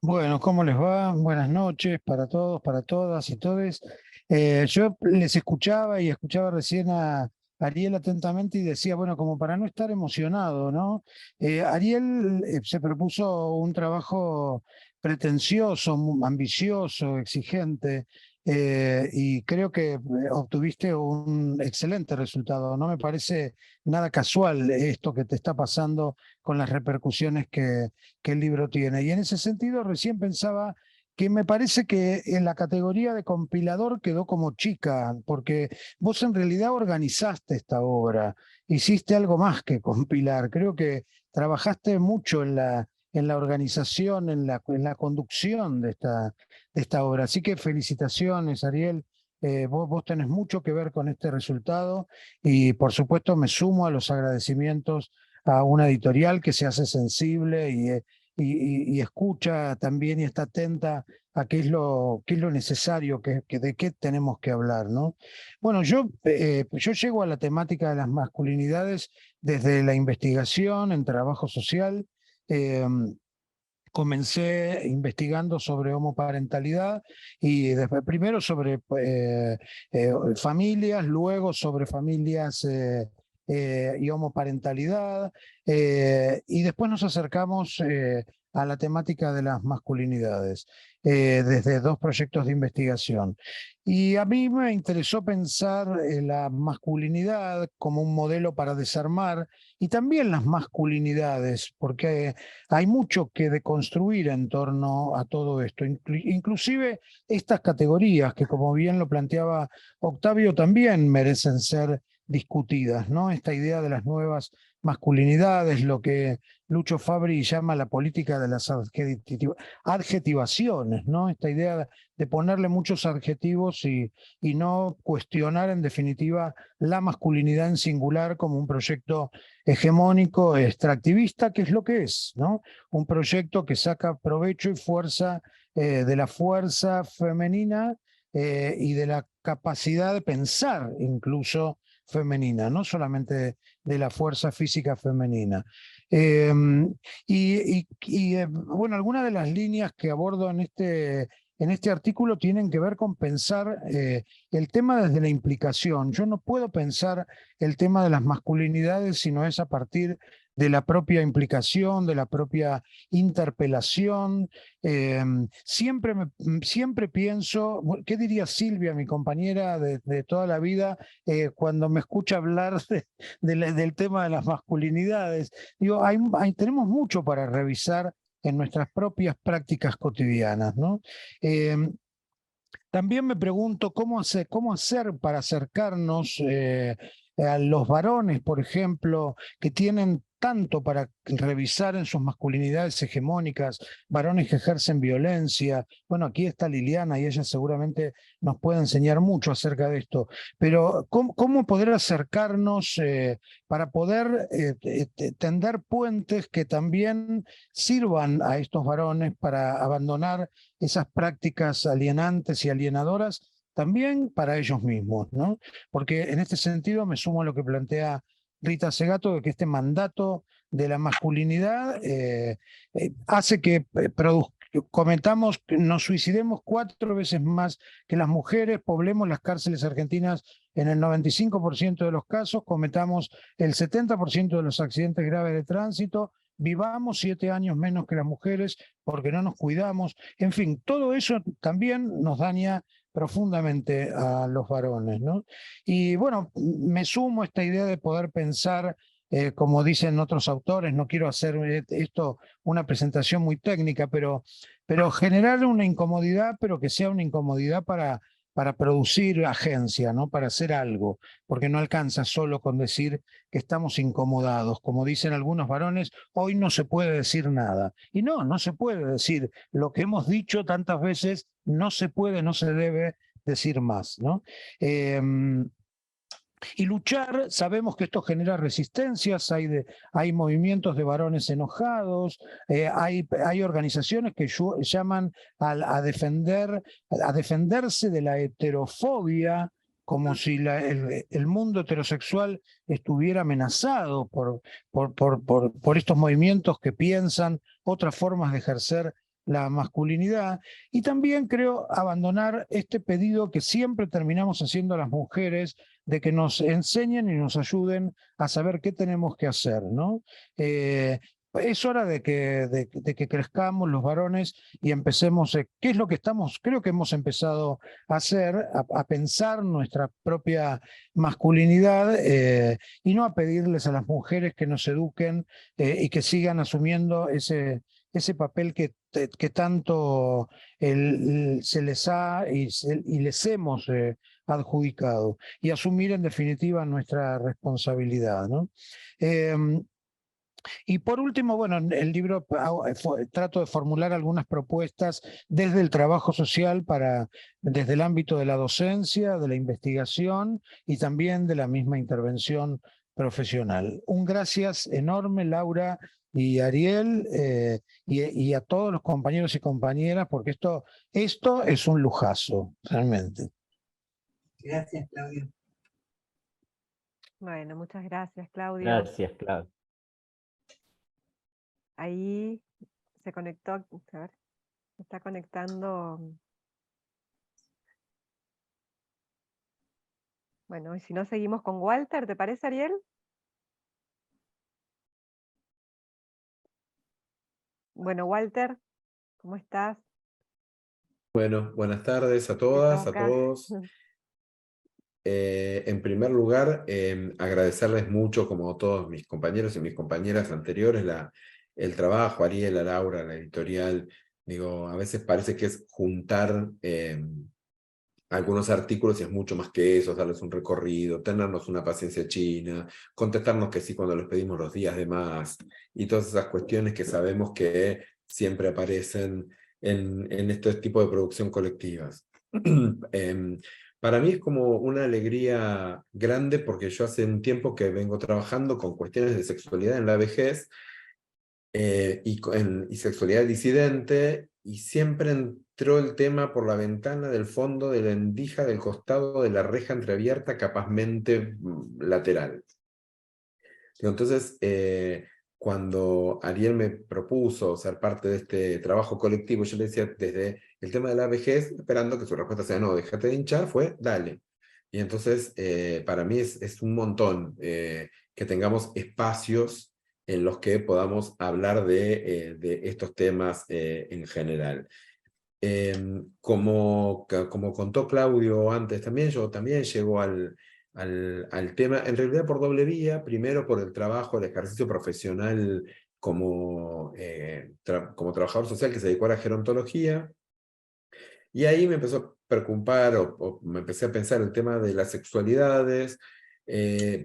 Bueno, ¿cómo les va? Buenas noches para todos, para todas y todes. Yo les escuchaba y escuchaba recién a Ariel atentamente y decía, bueno, como para no estar emocionado, ¿no? Ariel se propuso un trabajo pretencioso, ambicioso, exigente, y creo que obtuviste un excelente resultado. No me parece nada casual esto que te está pasando con las repercusiones que el libro tiene. Y en ese sentido recién pensaba que me parece que en la categoría de compilador quedó como chica, porque vos en realidad organizaste esta obra, hiciste algo más que compilar. Creo que trabajaste mucho en la organización, en la conducción de esta obra. Así que felicitaciones, Ariel. Vos tenés mucho que ver con este resultado y por supuesto me sumo a los agradecimientos a una editorial que se hace sensible y escucha también y está atenta a qué es lo necesario, de qué tenemos que hablar, ¿no? Bueno, yo llego a la temática de las masculinidades desde la investigación en trabajo social. Comencé investigando sobre homoparentalidad y después, primero sobre familias, luego sobre familias y homoparentalidad, y después nos acercamos a la temática de las masculinidades desde dos proyectos de investigación. Y a mí me interesó pensar la masculinidad como un modelo para desarmar y también las masculinidades, porque hay mucho que deconstruir en torno a todo esto, inclusive estas categorías que, como bien lo planteaba Octavio, también merecen ser discutidas, ¿no? Esta idea de las nuevas masculinidades, lo que Lucho Fabri llama la política de las adjetivaciones, ¿no? Esta idea de ponerle muchos adjetivos y no cuestionar en definitiva la masculinidad en singular como un proyecto hegemónico, extractivista, que es lo que es, ¿no? Un proyecto que saca provecho y fuerza de la fuerza femenina y de la capacidad de pensar incluso femenina, no solamente de la fuerza física femenina. Bueno, algunas de las líneas que abordo en este artículo tienen que ver con pensar el tema desde la implicación. Yo no puedo pensar el tema de las masculinidades si no es a partir de la propia implicación, de la propia interpelación. Siempre pienso, ¿qué diría Silvia, mi compañera de toda la vida, cuando me escucha hablar del tema de las masculinidades? Digo, tenemos mucho para revisar en nuestras propias prácticas cotidianas, ¿no? También me pregunto cómo hacer para acercarnos a los varones, por ejemplo, que tienen tanto para revisar en sus masculinidades hegemónicas, varones que ejercen violencia. Bueno, aquí está Liliana y ella seguramente nos puede enseñar mucho acerca de esto, pero ¿cómo poder acercarnos para poder tender puentes que también sirvan a estos varones para abandonar esas prácticas alienantes y alienadoras también para ellos mismos, ¿no? Porque en este sentido me sumo a lo que plantea Rita Segato, de que este mandato de la masculinidad hace que nos suicidemos 4 veces más que las mujeres, poblemos las cárceles argentinas en el 95% de los casos, cometamos el 70% de los accidentes graves de tránsito, vivamos 7 años menos que las mujeres porque no nos cuidamos. En fin, todo eso también nos daña profundamente a los varones, ¿no? Y bueno, me sumo a esta idea de poder pensar, como dicen otros autores, no quiero hacer esto una presentación muy técnica, pero generar una incomodidad, pero que sea una incomodidad para producir agencia, ¿no? Para hacer algo, porque no alcanza solo con decir que estamos incomodados. Como dicen algunos varones, hoy no se puede decir nada. Y no se puede decir lo que hemos dicho tantas veces, no se puede, no se debe decir más, ¿no? Y luchar, sabemos que esto genera resistencias, hay movimientos de varones enojados, hay organizaciones que llaman a defenderse de la heterofobia, como si el mundo heterosexual estuviera amenazado por estos movimientos que piensan otras formas de ejercer la masculinidad, y también creo abandonar este pedido que siempre terminamos haciendo a las mujeres de que nos enseñen y nos ayuden a saber qué tenemos que hacer, ¿no? Es hora de que crezcamos los varones y empecemos, ¿qué es lo que creo que hemos empezado a hacer, a pensar nuestra propia masculinidad y no a pedirles a las mujeres que nos eduquen y que sigan asumiendo ese papel que tanto se les ha y les hemos adjudicado, y asumir en definitiva nuestra responsabilidad, ¿no? Y por último, bueno, en el libro trato de formular algunas propuestas desde el trabajo social, desde el ámbito de la docencia, de la investigación y también de la misma intervención profesional. Un gracias enorme, Laura y Ariel, y a todos los compañeros y compañeras, porque esto es un lujazo, realmente. Gracias, Claudio. Bueno, muchas gracias, Claudio. Gracias, Claudio. Ahí se conectó, a ver, se está conectando. Bueno, y si no seguimos con Walter, ¿te parece, Ariel? Bueno, Walter, ¿cómo estás? Bueno, buenas tardes a todas, a todos. En primer lugar, agradecerles mucho, como todos mis compañeros y mis compañeras anteriores, el trabajo, Ariel, a Laura, la editorial. Digo, a veces parece que es juntar algunos artículos y es mucho más que eso, darles un recorrido, tenernos una paciencia china, contestarnos que sí cuando les pedimos los días de más, y todas esas cuestiones que sabemos que siempre aparecen en este tipo de producción colectivas. Para mí es como una alegría grande porque yo hace un tiempo que vengo trabajando con cuestiones de sexualidad en la vejez, y sexualidad disidente, y siempre entró el tema por la ventana del fondo de la endija del costado de la reja entreabierta, capazmente lateral. Entonces, cuando Ariel me propuso ser parte de este trabajo colectivo, yo le decía desde el tema de la vejez, esperando que su respuesta sea no, déjate de hinchar, fue dale. Y entonces, para mí es un montón que tengamos espacios en los que podamos hablar de estos temas en general. Como contó Claudio antes también, yo también llego al tema, en realidad por doble vía, primero por el trabajo, el ejercicio profesional como trabajador social que se dedicó a la gerontología, y ahí me empezó a preocupar, o me empecé a pensar el tema de las sexualidades,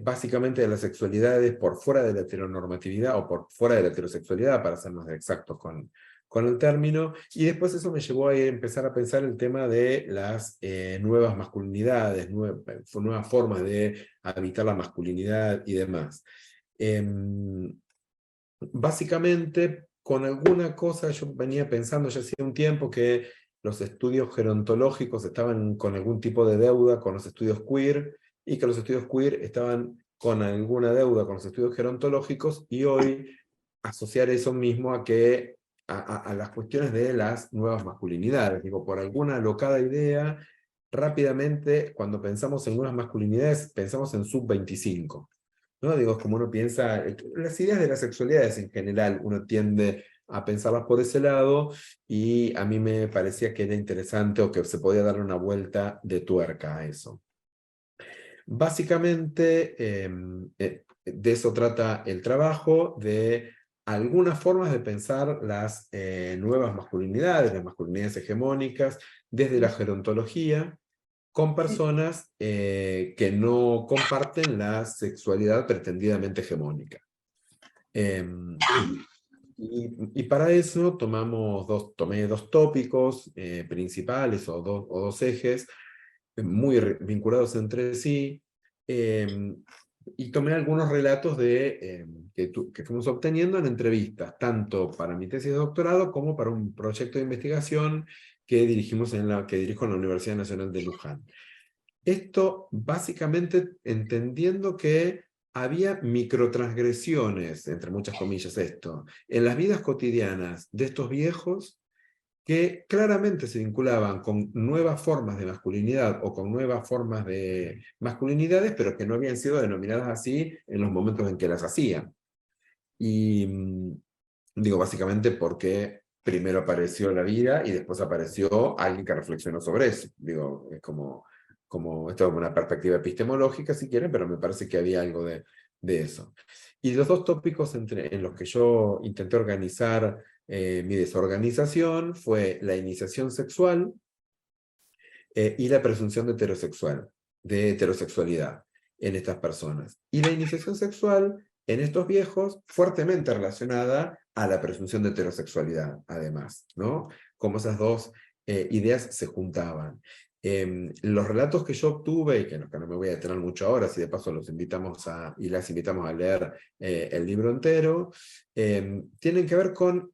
básicamente de las sexualidades por fuera de la heteronormatividad o por fuera de la heterosexualidad, para ser más exactos con el término, y después eso me llevó a empezar a pensar el tema de las nuevas masculinidades, nuevas formas de habitar la masculinidad y demás. Básicamente, con alguna cosa yo venía pensando ya hacía un tiempo que los estudios gerontológicos estaban con algún tipo de deuda con los estudios queer, y que los estudios queer estaban con alguna deuda con los estudios gerontológicos, y hoy asociar eso mismo a las cuestiones de las nuevas masculinidades. Digo, por alguna alocada idea, rápidamente, cuando pensamos en nuevas masculinidades, pensamos en sub-25. ¿No? Digo, como uno piensa, las ideas de las sexualidades en general, uno tiende a pensarlas por ese lado, y a mí me parecía que era interesante o que se podía darle una vuelta de tuerca a eso. Básicamente, de eso trata el trabajo, de algunas formas de pensar las nuevas masculinidades, las masculinidades hegemónicas, desde la gerontología, con personas que no comparten la sexualidad pretendidamente hegemónica. Y para eso tomé dos tópicos principales, o dos ejes, muy vinculados entre sí, y tomé algunos relatos que fuimos obteniendo en entrevistas, tanto para mi tesis de doctorado como para un proyecto de investigación que dirijo en la Universidad Nacional de Luján. Esto básicamente entendiendo que había microtransgresiones, entre muchas comillas en las vidas cotidianas de estos viejos, que claramente se vinculaban con nuevas formas de masculinidad o con nuevas formas de masculinidades, pero que no habían sido denominadas así en los momentos en que las hacían. Y digo, básicamente porque primero apareció la vida y después apareció alguien que reflexionó sobre eso. Digo, es como esto es una perspectiva epistemológica, si quieren, pero me parece que había algo de eso. Y los dos tópicos en los que yo intenté organizar mi desorganización fue la iniciación sexual y la presunción de heterosexualidad en estas personas. Y la iniciación sexual en estos viejos fuertemente relacionada a la presunción de heterosexualidad, además, ¿no? Como esas dos ideas se juntaban. Los relatos que yo obtuve, y que no me voy a detener mucho ahora, si de paso las invitamos a leer el libro entero, tienen que ver con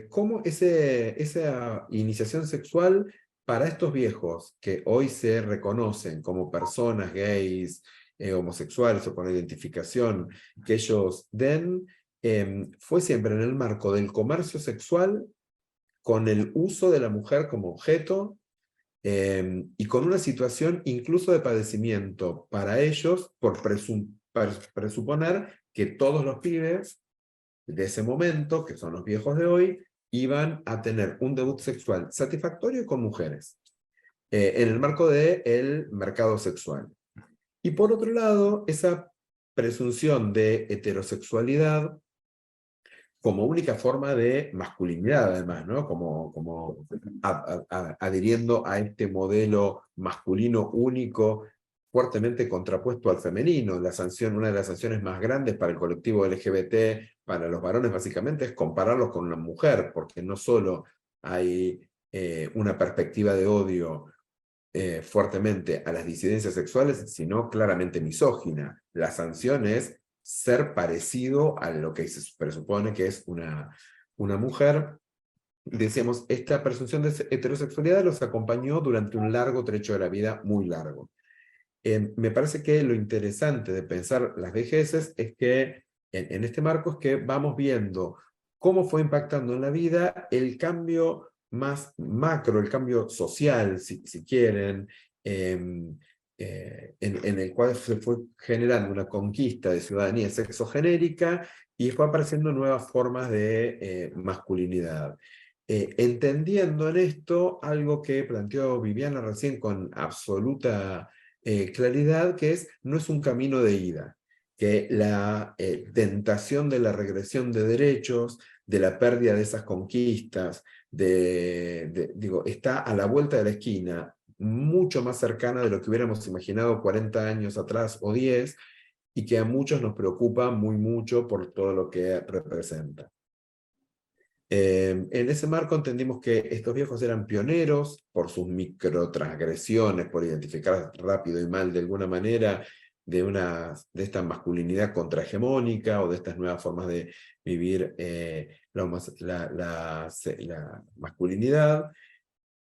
cómo esa iniciación sexual para estos viejos que hoy se reconocen como personas gays, homosexuales o con identificación que ellos den, fue siempre en el marco del comercio sexual, con el uso de la mujer como objeto, y con una situación incluso de padecimiento para ellos por presuponer que todos los pibes de ese momento, que son los viejos de hoy, iban a tener un debut sexual satisfactorio con mujeres, en el marco del mercado sexual. Y por otro lado, esa presunción de heterosexualidad como única forma de masculinidad, además, ¿no? Como adhiriendo a este modelo masculino único, fuertemente contrapuesto al femenino. Una de las sanciones más grandes para el colectivo LGBT, para los varones básicamente, es compararlos con una mujer, porque no solo hay una perspectiva de odio fuertemente a las disidencias sexuales, sino claramente misógina. La sanción es ser parecido a lo que se presupone que es una mujer. Decíamos, esta presunción de heterosexualidad los acompañó durante un largo trecho de la vida, muy largo. Me parece que lo interesante de pensar las vejeces es que, en este marco, es que vamos viendo cómo fue impactando en la vida el cambio más macro, el cambio social, si quieren, en el cual se fue generando una conquista de ciudadanía sexogenérica y fue apareciendo nuevas formas de masculinidad. Entendiendo en esto algo que planteó Viviana recién con absoluta claridad, que no es un camino de ida, que la tentación de la regresión de derechos, de la pérdida de esas conquistas, digo, está a la vuelta de la esquina, mucho más cercana de lo que hubiéramos imaginado 40 años atrás o 10, y que a muchos nos preocupa mucho por todo lo que representa. En ese marco entendimos que estos viejos eran pioneros por sus microtransgresiones, por identificar rápido y mal de alguna manera de esta masculinidad contrahegemónica o de estas nuevas formas de vivir la masculinidad,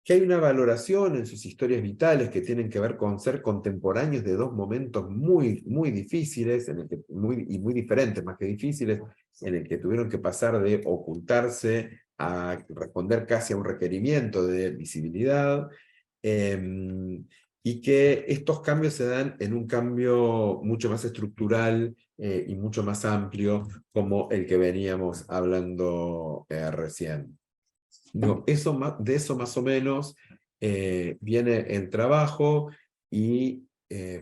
que hay una valoración en sus historias vitales que tienen que ver con ser contemporáneos de dos momentos muy difíciles, y muy diferentes, más que difíciles, en el que tuvieron que pasar de ocultarse a responder casi a un requerimiento de visibilidad, y que estos cambios se dan en un cambio mucho más estructural y mucho más amplio, como el que veníamos hablando recién. No, de eso más o menos viene el trabajo, y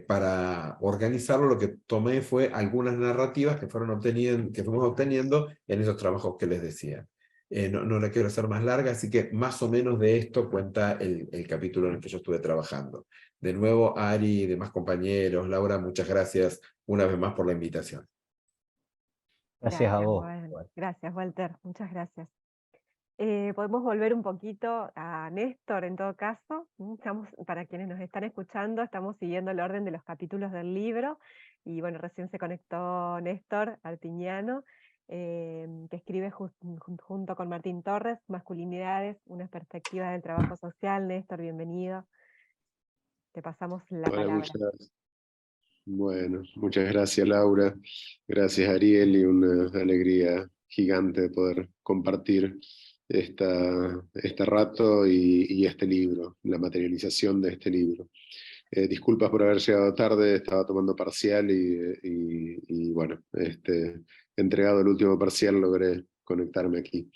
para organizarlo lo que tomé fue algunas narrativas que fuimos obteniendo en esos trabajos que les decía. No la quiero hacer más larga, así que más o menos de esto cuenta el capítulo en el que yo estuve trabajando. De nuevo, Ari y demás compañeros, Laura, muchas gracias una vez más por la invitación. Gracias a vos. Gracias, Walter. Muchas gracias. Podemos volver un poquito a Néstor en todo caso. Para quienes nos están escuchando, estamos siguiendo el orden de los capítulos del libro, y bueno, recién se conectó Néstor Artiñano, que escribe junto con Martín Torres, Masculinidades, una perspectiva del trabajo social. Néstor, bienvenido. Te pasamos la palabra. Muchas gracias, Laura. Gracias, Ariel, y una alegría gigante de poder compartir este rato y este libro, la materialización de este libro. Disculpas por haber llegado tarde, estaba tomando parcial y bueno, entregado el último parcial logré conectarme aquí.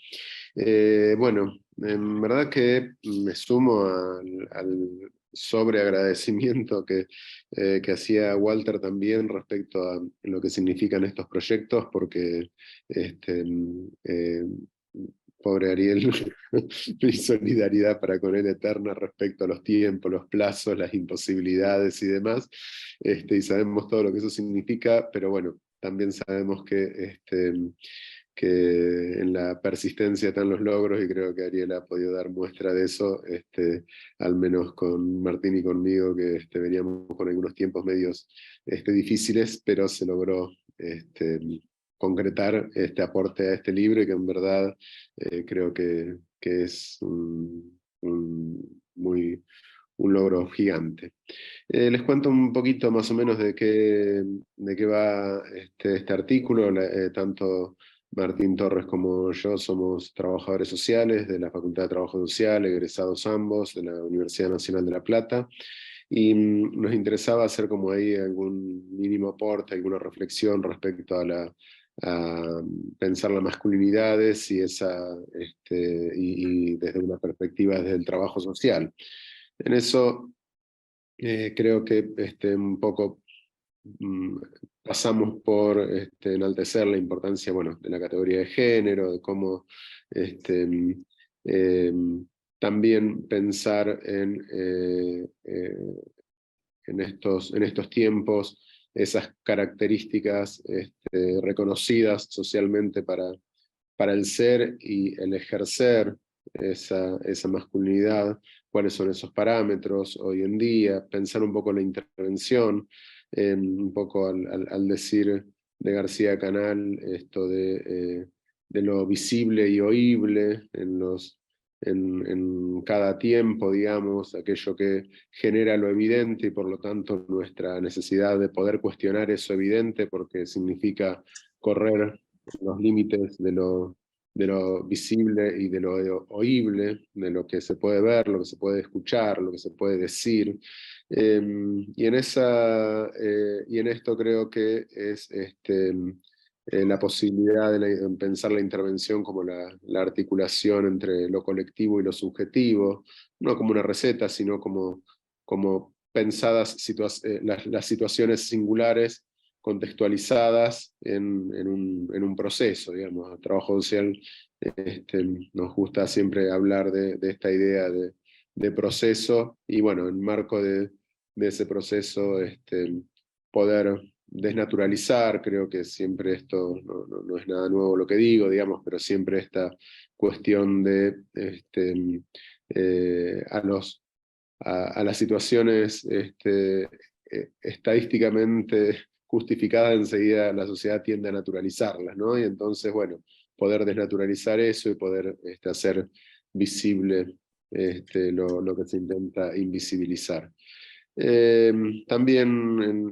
Bueno, en verdad que me sumo al sobreagradecimiento que hacía Walter también respecto a lo que significan estos proyectos, porque pobre Ariel, mi solidaridad para con él eterna respecto a los tiempos, los plazos, las imposibilidades y demás, y sabemos todo lo que eso significa, pero bueno, también sabemos que en la persistencia están los logros, y creo que Ariel ha podido dar muestra de eso, al menos con Martín y conmigo, que veníamos con algunos tiempos medios difíciles, pero se logró concretar este aporte a este libro, y que en verdad creo que es un logro gigante. Les cuento un poquito más o menos de qué va este artículo. Tanto Martín Torres como yo somos trabajadores sociales de la Facultad de Trabajo Social, egresados ambos de la Universidad Nacional de La Plata, y nos interesaba hacer como ahí algún mínimo aporte, alguna reflexión respecto a pensar las masculinidades y desde una perspectiva desde el trabajo social. En eso creo que un poco pasamos por enaltecer la importancia, bueno, de la categoría de género, de cómo también pensar en estos tiempos esas características reconocidas socialmente para el ser y el ejercer esa masculinidad, cuáles son esos parámetros hoy en día, pensar un poco la intervención, un poco al decir de García Canal esto de lo visible y oíble en cada tiempo, digamos, aquello que genera lo evidente y por lo tanto nuestra necesidad de poder cuestionar eso evidente porque significa correr los límites de lo visible y de lo oíble, de lo que se puede ver, lo que se puede escuchar, lo que se puede decir. Y en esto creo que es la posibilidad de pensar la intervención como la articulación entre lo colectivo y lo subjetivo, no como una receta, sino como pensadas las situaciones singulares contextualizadas en un proceso, digamos. El trabajo social nos gusta siempre hablar de esta idea de proceso, y bueno, en marco de ese proceso poder desnaturalizar, creo que siempre esto no es nada nuevo lo que digo, digamos, pero siempre esta cuestión de a las situaciones estadísticamente justificadas, enseguida la sociedad tiende a naturalizarlas, ¿no? Y entonces, bueno, poder desnaturalizar eso y poder hacer visible lo que se intenta invisibilizar. También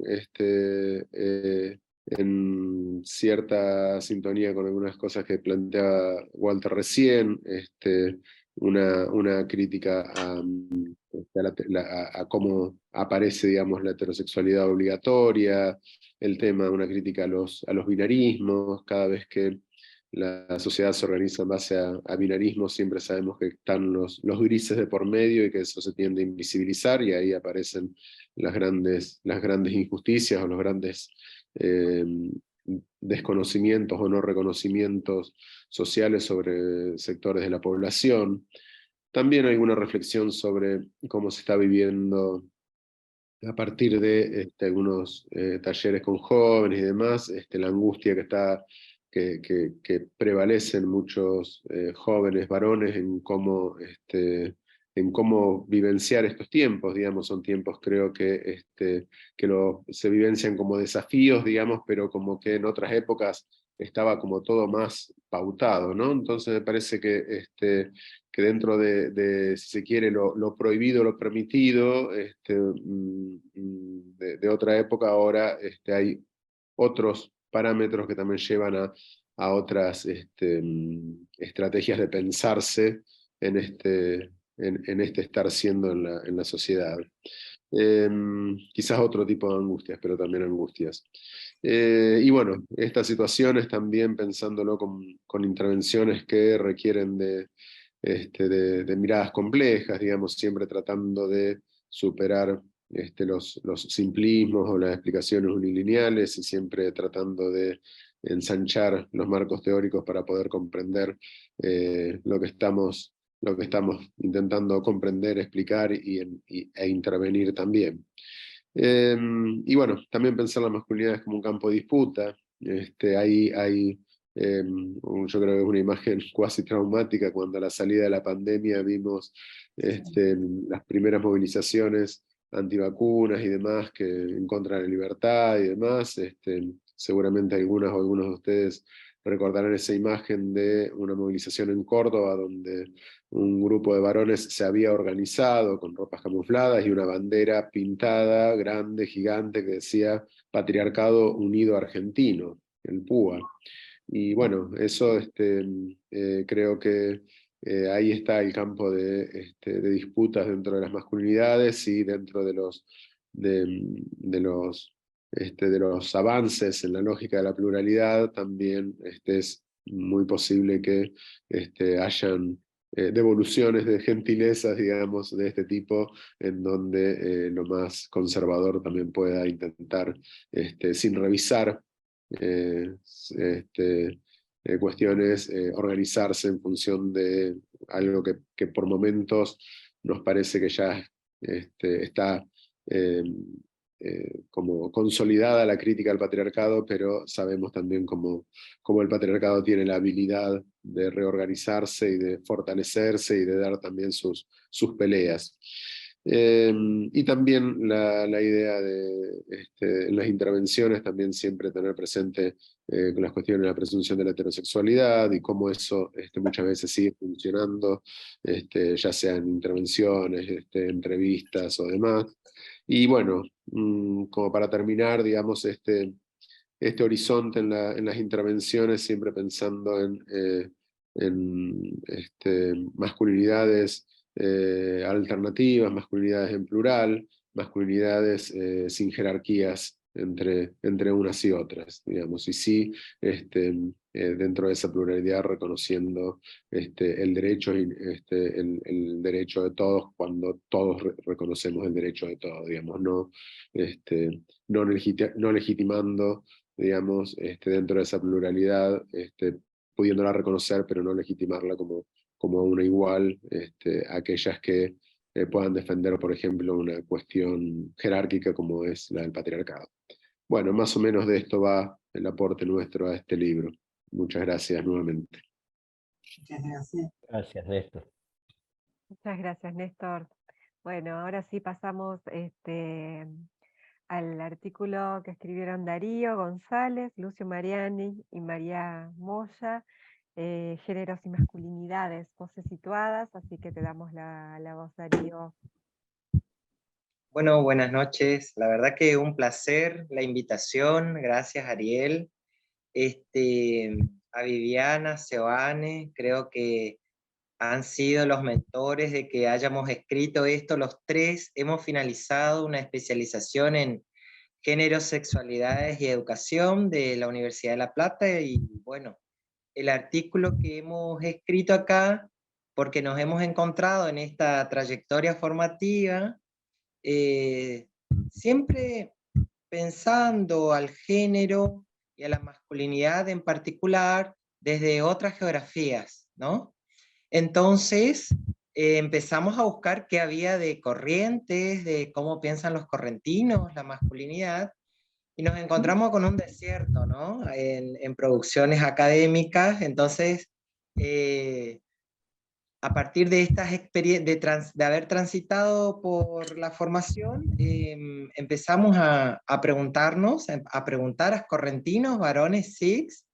en cierta sintonía con algunas cosas que planteaba Walter recién, una crítica a cómo aparece, digamos, la heterosexualidad obligatoria, el tema, una crítica a los binarismos, cada vez que la sociedad se organiza en base a binarismos, siempre sabemos que están los grises de por medio y que eso se tiende a invisibilizar, y ahí aparecen las grandes injusticias o los grandes desconocimientos o no reconocimientos sociales sobre sectores de la población. También hay una reflexión sobre cómo se está viviendo a partir de algunos talleres con jóvenes y demás, la angustia que prevalece en muchos jóvenes varones en cómo vivenciar estos tiempos, digamos. Son tiempos, creo que se vivencian como desafíos, digamos, pero como que en otras épocas estaba como todo más pautado, ¿no? Entonces me parece que dentro de, si se quiere, lo prohibido, lo permitido, de otra época, ahora hay otros parámetros que también llevan a otras estrategias de pensarse en estar siendo en la sociedad. Quizás otro tipo de angustias, pero también angustias. Y bueno, estas situaciones también pensándolo con intervenciones que requieren de miradas complejas, digamos, siempre tratando de superar los simplismos o las explicaciones unilineales, y siempre tratando de ensanchar los marcos teóricos para poder comprender lo que estamos intentando comprender, explicar e intervenir también. Y bueno, también pensar la masculinidad como un campo de disputa. Hay yo creo que es una imagen cuasi traumática cuando a la salida de la pandemia vimos las primeras movilizaciones antivacunas y demás, que en contra de la libertad y demás. Seguramente algunas o algunos de ustedes recordarán esa imagen de una movilización en Córdoba donde un grupo de varones se había organizado con ropas camufladas y una bandera pintada, grande, gigante, que decía Patriarcado Unido Argentino, el PUA. Y bueno, eso creo que ahí está el campo de disputas dentro de las masculinidades y dentro de los avances en la lógica de la pluralidad. También es muy posible que hayan devoluciones de gentilezas, digamos, de este tipo, en donde lo más conservador también pueda intentar, sin revisar cuestiones, organizarse en función de algo que por momentos nos parece que ya está como consolidada la crítica al patriarcado, pero sabemos también cómo el patriarcado tiene la habilidad de reorganizarse y de fortalecerse y de dar también sus peleas. Y también la idea de, en las intervenciones, también siempre tener presente las cuestiones de la presunción de la heterosexualidad y cómo eso muchas veces sigue funcionando, ya sea en intervenciones, entrevistas o demás. Y bueno, como para terminar, digamos, este horizonte en las intervenciones, siempre pensando en masculinidades alternativas, masculinidades en plural, masculinidades sin jerarquías entre unas y otras, digamos, y sí, dentro de esa pluralidad reconociendo el derecho, el derecho de todos cuando todos reconocemos el derecho de todos, digamos, no legitimando, digamos, dentro de esa pluralidad, pudiéndola reconocer, pero no legitimarla como una igual, aquellas que puedan defender, por ejemplo, una cuestión jerárquica como es la del patriarcado. Bueno, más o menos de esto va el aporte nuestro a este libro. Muchas gracias nuevamente. Muchas gracias. Gracias, Néstor. Muchas gracias, Néstor. Bueno, ahora sí pasamos al artículo que escribieron Darío González, Lucio Mariani y María Moya, Géneros y masculinidades, voces situadas, así que te damos la voz, Darío. Bueno, buenas noches. La verdad que un placer la invitación. Gracias, Ariel. A Viviana, Seoane, creo que han sido los mentores de que hayamos escrito esto. Los tres hemos finalizado una especialización en géneros, sexualidades y educación de la Universidad de La Plata, y bueno, el artículo que hemos escrito acá, porque nos hemos encontrado en esta trayectoria formativa, siempre pensando al género y a la masculinidad en particular desde otras geografías, ¿no? Entonces, empezamos a buscar qué había de corrientes, de cómo piensan los correntinos la masculinidad, y nos encontramos con un desierto, ¿no? En producciones académicas. Entonces, a partir de estas experiencias, de haber transitado por la formación, empezamos a preguntarnos, a preguntar a correntinos, varones cis,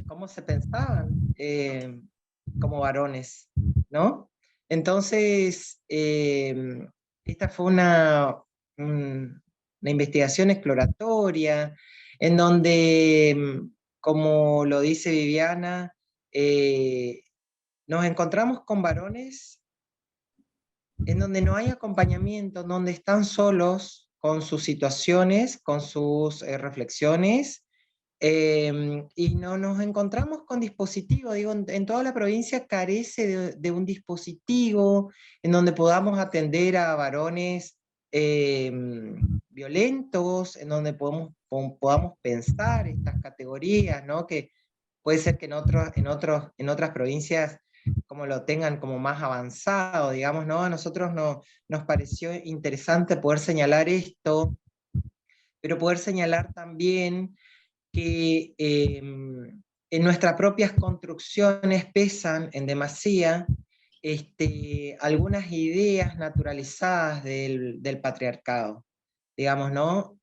cómo se pensaban como varones, ¿no? Entonces, esta fue una investigación exploratoria, en donde, como lo dice Viviana, nos encontramos con varones en donde no hay acompañamiento, donde están solos con sus situaciones, con sus reflexiones, y no nos encontramos con dispositivos. Digo, en toda la provincia carece de un dispositivo en donde podamos atender a varones violentos, en donde podamos pensar estas categorías, ¿no? Que puede ser que en otras provincias como lo tengan como más avanzado, digamos, ¿no? A nosotros nos pareció interesante poder señalar esto, pero poder señalar también que en nuestras propias construcciones pesan en demasía algunas ideas naturalizadas del patriarcado, digamos, ¿no?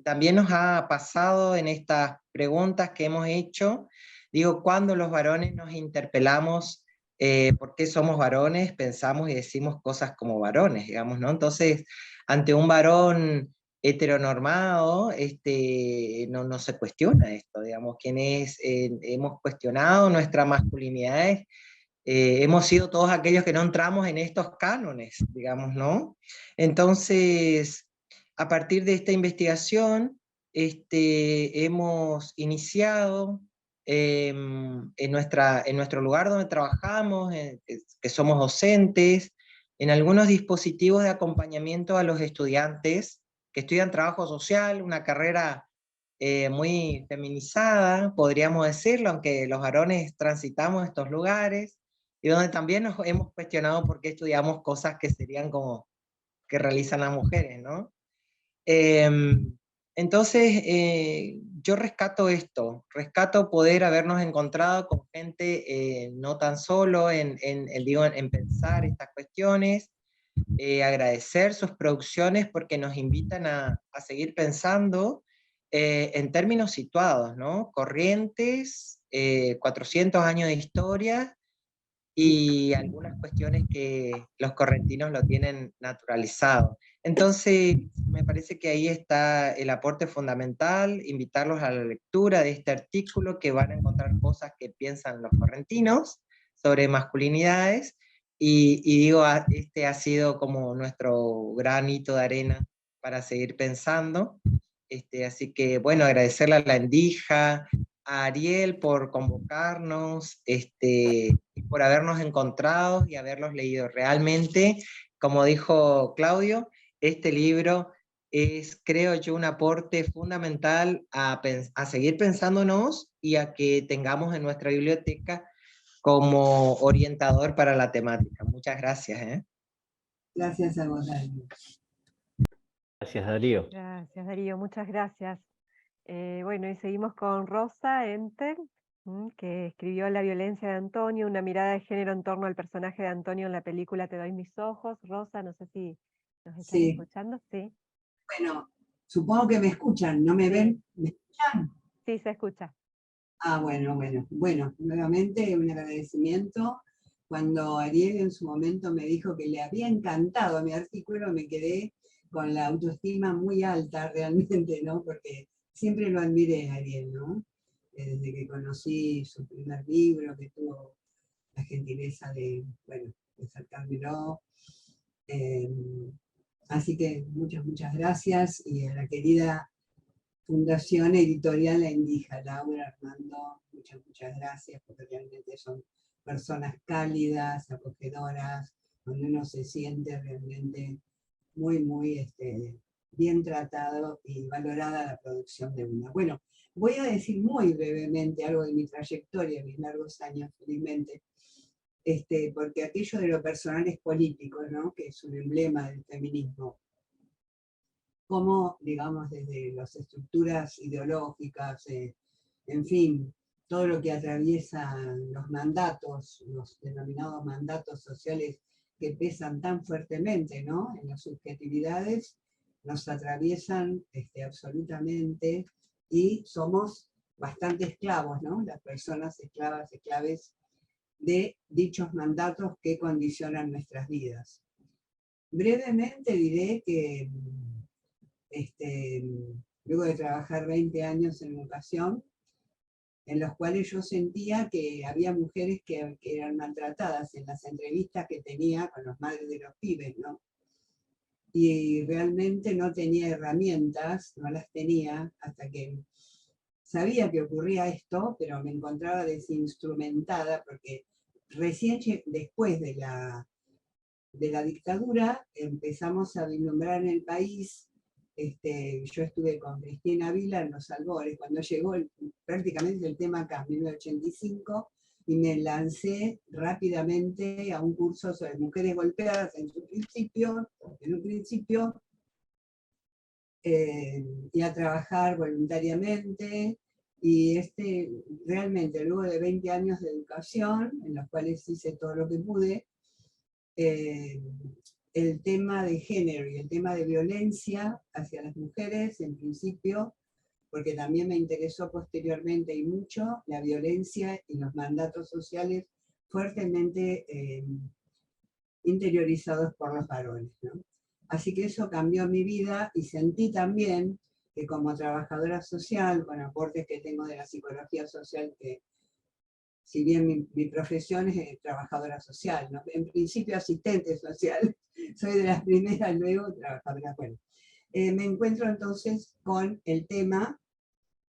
También nos ha pasado en estas preguntas que hemos hecho, digo, cuando los varones nos interpelamos por qué somos varones, pensamos y decimos cosas como varones, digamos, ¿no? Entonces, ante un varón heteronormado, no se cuestiona esto, digamos, quienes hemos cuestionado nuestra masculinidad, hemos sido todos aquellos que no entramos en estos cánones, digamos, ¿no? Entonces, a partir de esta investigación, hemos iniciado en nuestro lugar donde trabajamos, que somos docentes, en algunos dispositivos de acompañamiento a los estudiantes que estudian trabajo social, una carrera muy feminizada, podríamos decirlo, aunque los varones transitamos estos lugares, y donde también nos hemos cuestionado por qué estudiamos cosas que serían como que realizan las mujeres, ¿no? Entonces, yo rescato esto, rescato poder habernos encontrado con gente no tan solo en pensar estas cuestiones, agradecer sus producciones porque nos invitan a seguir pensando en términos situados, ¿no? Corrientes, 400 años de historia, y algunas cuestiones que los correntinos lo tienen naturalizado. Entonces, me parece que ahí está el aporte fundamental, invitarlos a la lectura de este artículo, que van a encontrar cosas que piensan los correntinos sobre masculinidades, y digo, este ha sido como nuestro granito de arena para seguir pensando. Así que, bueno, agradecerle a la Endija, a Ariel por convocarnos, y por habernos encontrado y haberlos leído. Realmente, como dijo Claudio, este libro es, creo yo, un aporte fundamental a seguir pensándonos y a que tengamos en nuestra biblioteca como orientador para la temática. Muchas gracias. Gracias a vos, Darío. Gracias, Darío. Gracias, Darío, muchas gracias. Bueno, y seguimos con Rosa Enter, que escribió La violencia de Antonio, una mirada de género en torno al personaje de Antonio en la película Te doy mis ojos. Rosa, no sé si nos están Sí. escuchando. Sí. Bueno, supongo que me escuchan, ¿no me ven? ¿Me escuchan? Sí, se escucha. Ah, bueno, nuevamente un agradecimiento. Cuando Ariel en su momento me dijo que le había encantado mi artículo, me quedé con la autoestima muy alta realmente, ¿no? Porque siempre lo admiré a Ariel, ¿no? Desde que conocí su primer libro, que tuvo la gentileza de sacármelo. Así que muchas gracias, y a la querida Fundación Editorial La Endija, Laura, Armando, muchas gracias, porque realmente son personas cálidas, acogedoras, donde uno se siente realmente muy bien tratado y valorada la producción de una. Bueno, voy a decir muy brevemente algo de mi trayectoria, mis largos años, felizmente, porque aquello de lo personal es político, ¿no? Que es un emblema del feminismo. Cómo, digamos, desde las estructuras ideológicas, en fin, todo lo que atraviesa los mandatos, los denominados mandatos sociales que pesan tan fuertemente, ¿no? En las subjetividades, nos atraviesan absolutamente, y somos bastante esclavos, ¿no? Las personas esclavas, esclaves de dichos mandatos que condicionan nuestras vidas. Brevemente diré que luego de trabajar 20 años en educación, en los cuales yo sentía que había mujeres que eran maltratadas en las entrevistas que tenía con los madres de los pibes, ¿no? Y realmente no tenía herramientas, no las tenía, hasta que sabía que ocurría esto, pero me encontraba desinstrumentada, porque recién después de la dictadura empezamos a vislumbrar en el país. Yo estuve con Cristina Vila en Los Albores, cuando llegó prácticamente el tema acá, en 1985, y me lancé rápidamente a un curso sobre mujeres golpeadas en un principio, y a trabajar voluntariamente, y realmente luego de 20 años de educación, en los cuales hice todo lo que pude, el tema de género y el tema de violencia hacia las mujeres, en principio, porque también me interesó posteriormente y mucho la violencia y los mandatos sociales fuertemente interiorizados por los varones, ¿no? Así que eso cambió mi vida, y sentí también que como trabajadora social, con aportes que tengo de la psicología social, que si bien mi profesión es trabajadora social, ¿no? En principio asistente social, soy de las primeras, luego trabajadora. Bueno, me encuentro entonces con el tema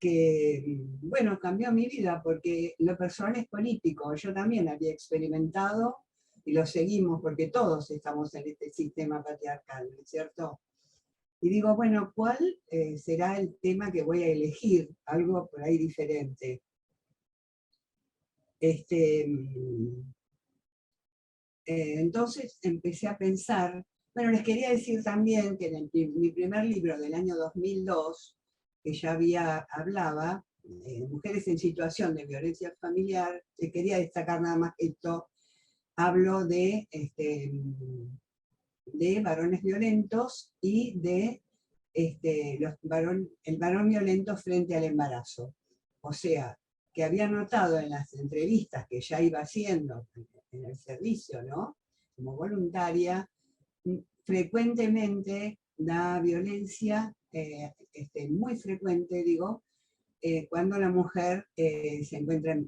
que, bueno, cambió mi vida, porque lo personal es político. Yo también había experimentado, y lo seguimos, porque todos estamos en este sistema patriarcal, ¿no es cierto? Y digo, bueno, ¿cuál será el tema que voy a elegir? Algo por ahí diferente. Entonces empecé a pensar, bueno, les quería decir también que en mi primer libro del año 2002, que ya hablaba, Mujeres en situación de violencia familiar, quería destacar nada más que esto, hablo de varones violentos y de el varón violento frente al embarazo. O sea, que había notado en las entrevistas que ya iba haciendo en el servicio, ¿no? Como voluntaria, frecuentemente da violencia, muy frecuente, digo, cuando la mujer se encuentra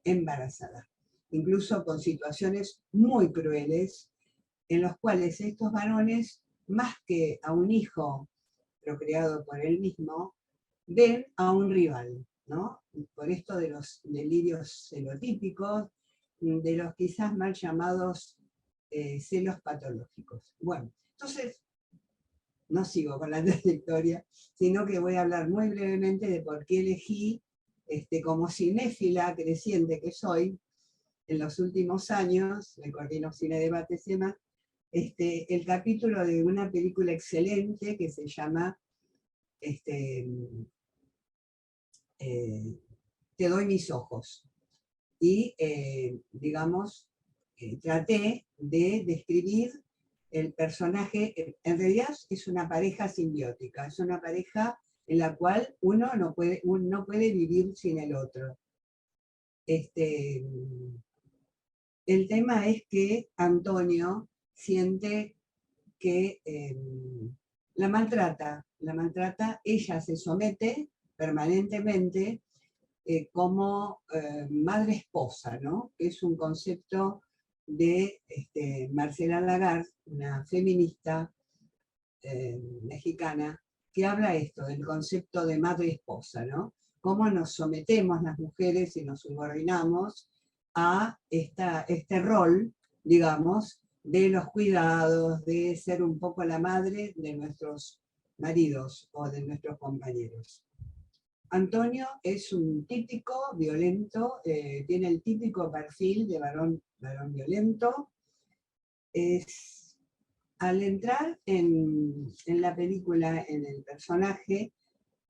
embarazada. Incluso con situaciones muy crueles, en los cuales estos varones, más que a un hijo procreado por él mismo, ven a un rival, ¿no? Por esto de los delirios celotípicos, de los quizás mal llamados celos patológicos. Bueno, entonces, no sigo con la trayectoria, sino que voy a hablar muy brevemente de por qué elegí, como cinéfila creciente que soy, en los últimos años, me coordino Cine Debates y demás, el capítulo de una película excelente que se llama Te doy mis ojos. Y, digamos, traté de describir el personaje. En realidad es una pareja simbiótica, es una pareja en la cual uno no puede vivir sin el otro. El tema es que Antonio siente que la maltrata, ella se somete permanentemente como madre-esposa, ¿no? Que es un concepto de Marcela Lagarde, una feminista mexicana, que habla esto, del concepto de madre-esposa, ¿no? Cómo nos sometemos las mujeres y nos subordinamos a este rol, digamos, de los cuidados, de ser un poco la madre de nuestros maridos o de nuestros compañeros. Antonio es un típico violento, tiene el típico perfil de varón violento. Al entrar en la película, en el personaje,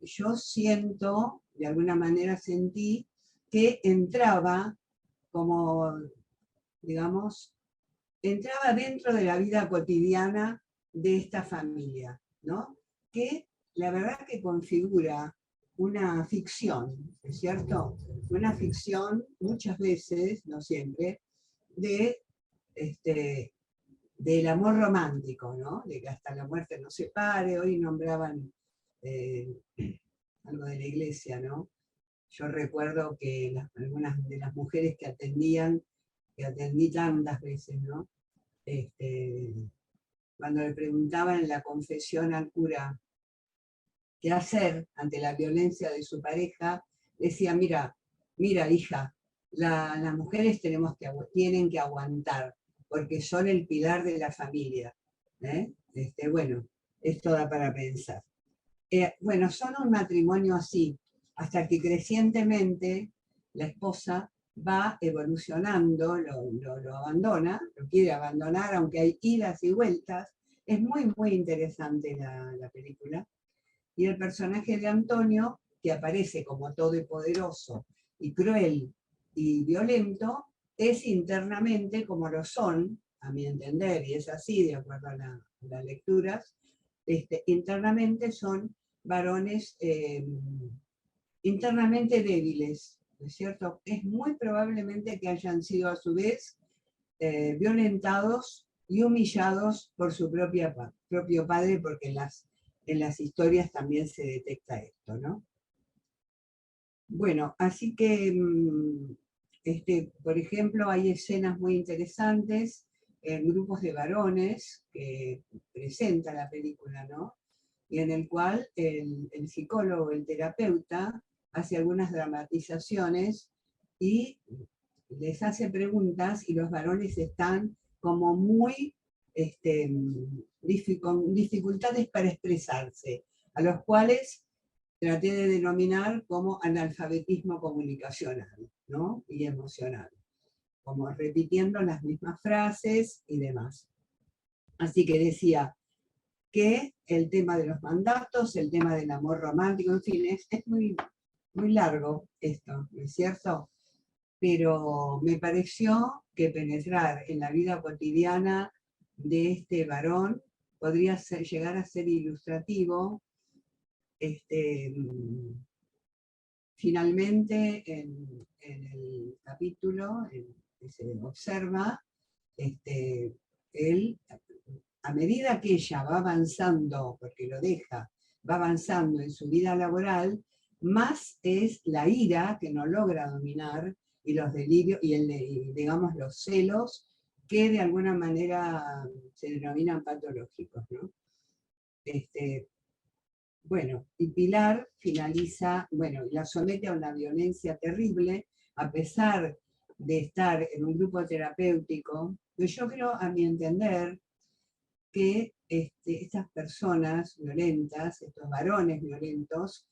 yo siento, de alguna manera sentí, que entraba como, digamos, entraba dentro de la vida cotidiana de esta familia, ¿no? Que la verdad que configura una ficción, ¿es cierto? Una ficción muchas veces, no siempre, del amor romántico, ¿no? De que hasta la muerte nos separe. Hoy nombraban algo de la iglesia, ¿no? Yo recuerdo que algunas de las mujeres que atendí tantas veces, ¿no? Cuando le preguntaban en la confesión al cura qué hacer ante la violencia de su pareja, decía, mira, hija, las mujeres tienen que aguantar, porque son el pilar de la familia. Bueno, esto da para pensar. Bueno, son un matrimonio así, hasta que crecientemente la esposa va evolucionando, lo abandona, lo quiere abandonar, aunque hay idas y vueltas. Es muy, muy interesante la película. Y el personaje de Antonio, que aparece como todopoderoso y cruel y violento, es internamente, como lo son, a mi entender, y es así de acuerdo a las lecturas, internamente son varones internamente débiles, ¿no es cierto? Es muy probablemente que hayan sido a su vez violentados y humillados por su propio padre, porque en las historias también se detecta esto, ¿no? Bueno, así que, por ejemplo, hay escenas muy interesantes en grupos de varones que presenta la película, ¿no? Y en el cual el psicólogo, el terapeuta, hace algunas dramatizaciones y les hace preguntas y los varones están como muy con dificultades para expresarse, a los cuales traté de denominar como analfabetismo comunicacional, ¿no? Y emocional, como repitiendo las mismas frases y demás. Así que decía que el tema de los mandatos, el tema del amor romántico, en fin, es muy, muy largo esto, ¿no es cierto? Pero me pareció que penetrar en la vida cotidiana de este varón podría llegar a ser ilustrativo. Finalmente, en el capítulo que se observa, él, a medida que ella va avanzando, porque lo deja, va avanzando en su vida laboral, más es la ira que no logra dominar y los delirios y digamos los celos que de alguna manera se denominan patológicos, ¿no? Bueno, y Pilar finaliza, bueno, la somete a una violencia terrible, a pesar de estar en un grupo terapéutico, pues yo creo, a mi entender, que estas personas violentas, estos varones violentos,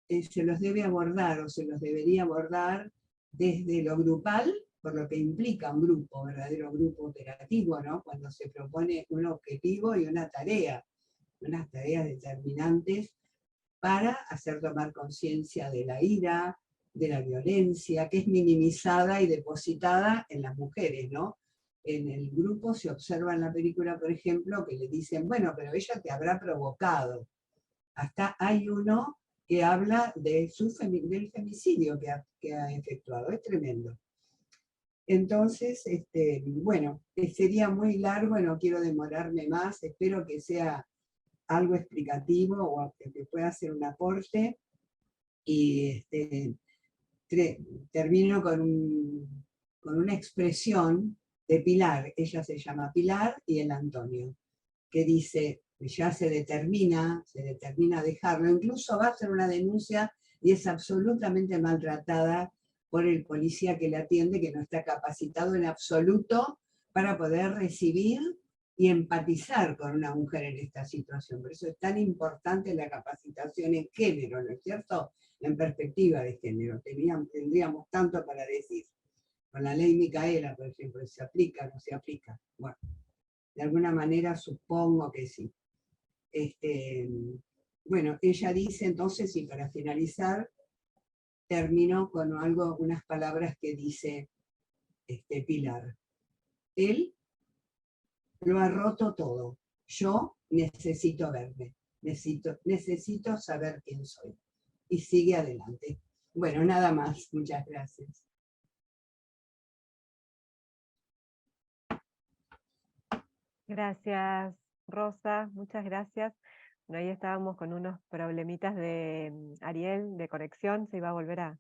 se los debe abordar o se los debería abordar desde lo grupal, por lo que implica un grupo, verdadero grupo operativo, ¿no? Cuando se propone un objetivo y una tarea, unas tareas determinantes para hacer tomar conciencia de la ira, de la violencia, que es minimizada y depositada en las mujeres, ¿no? En el grupo se observa en la película, por ejemplo, que le dicen, bueno, pero ella te habrá provocado. Hasta hay uno que habla de del femicidio que ha efectuado, es tremendo. Entonces, bueno, sería muy largo, no quiero demorarme más, espero que sea algo explicativo o que pueda hacer un aporte, y termino con una expresión de Pilar, ella se llama Pilar y el Antonio, que dice, ya se determina a dejarlo, incluso va a hacer una denuncia y es absolutamente maltratada por el policía que la atiende, que no está capacitado en absoluto para poder recibir y empatizar con una mujer en esta situación. Por eso es tan importante la capacitación en género, ¿no es cierto? En perspectiva de género. Tendríamos tanto para decir. Con la ley Micaela, por ejemplo, ¿se aplica o no se aplica? Bueno, de alguna manera supongo que sí. Bueno, ella dice entonces, y para finalizar, termino con unas palabras que dice Pilar. Él lo ha roto todo. Yo necesito verme. Necesito saber quién soy. Y sigue adelante. Bueno, nada más. Muchas gracias. Gracias, Rosa. Muchas gracias. Bueno, ahí estábamos con unos problemitas de Ariel, de conexión. Se iba a volver a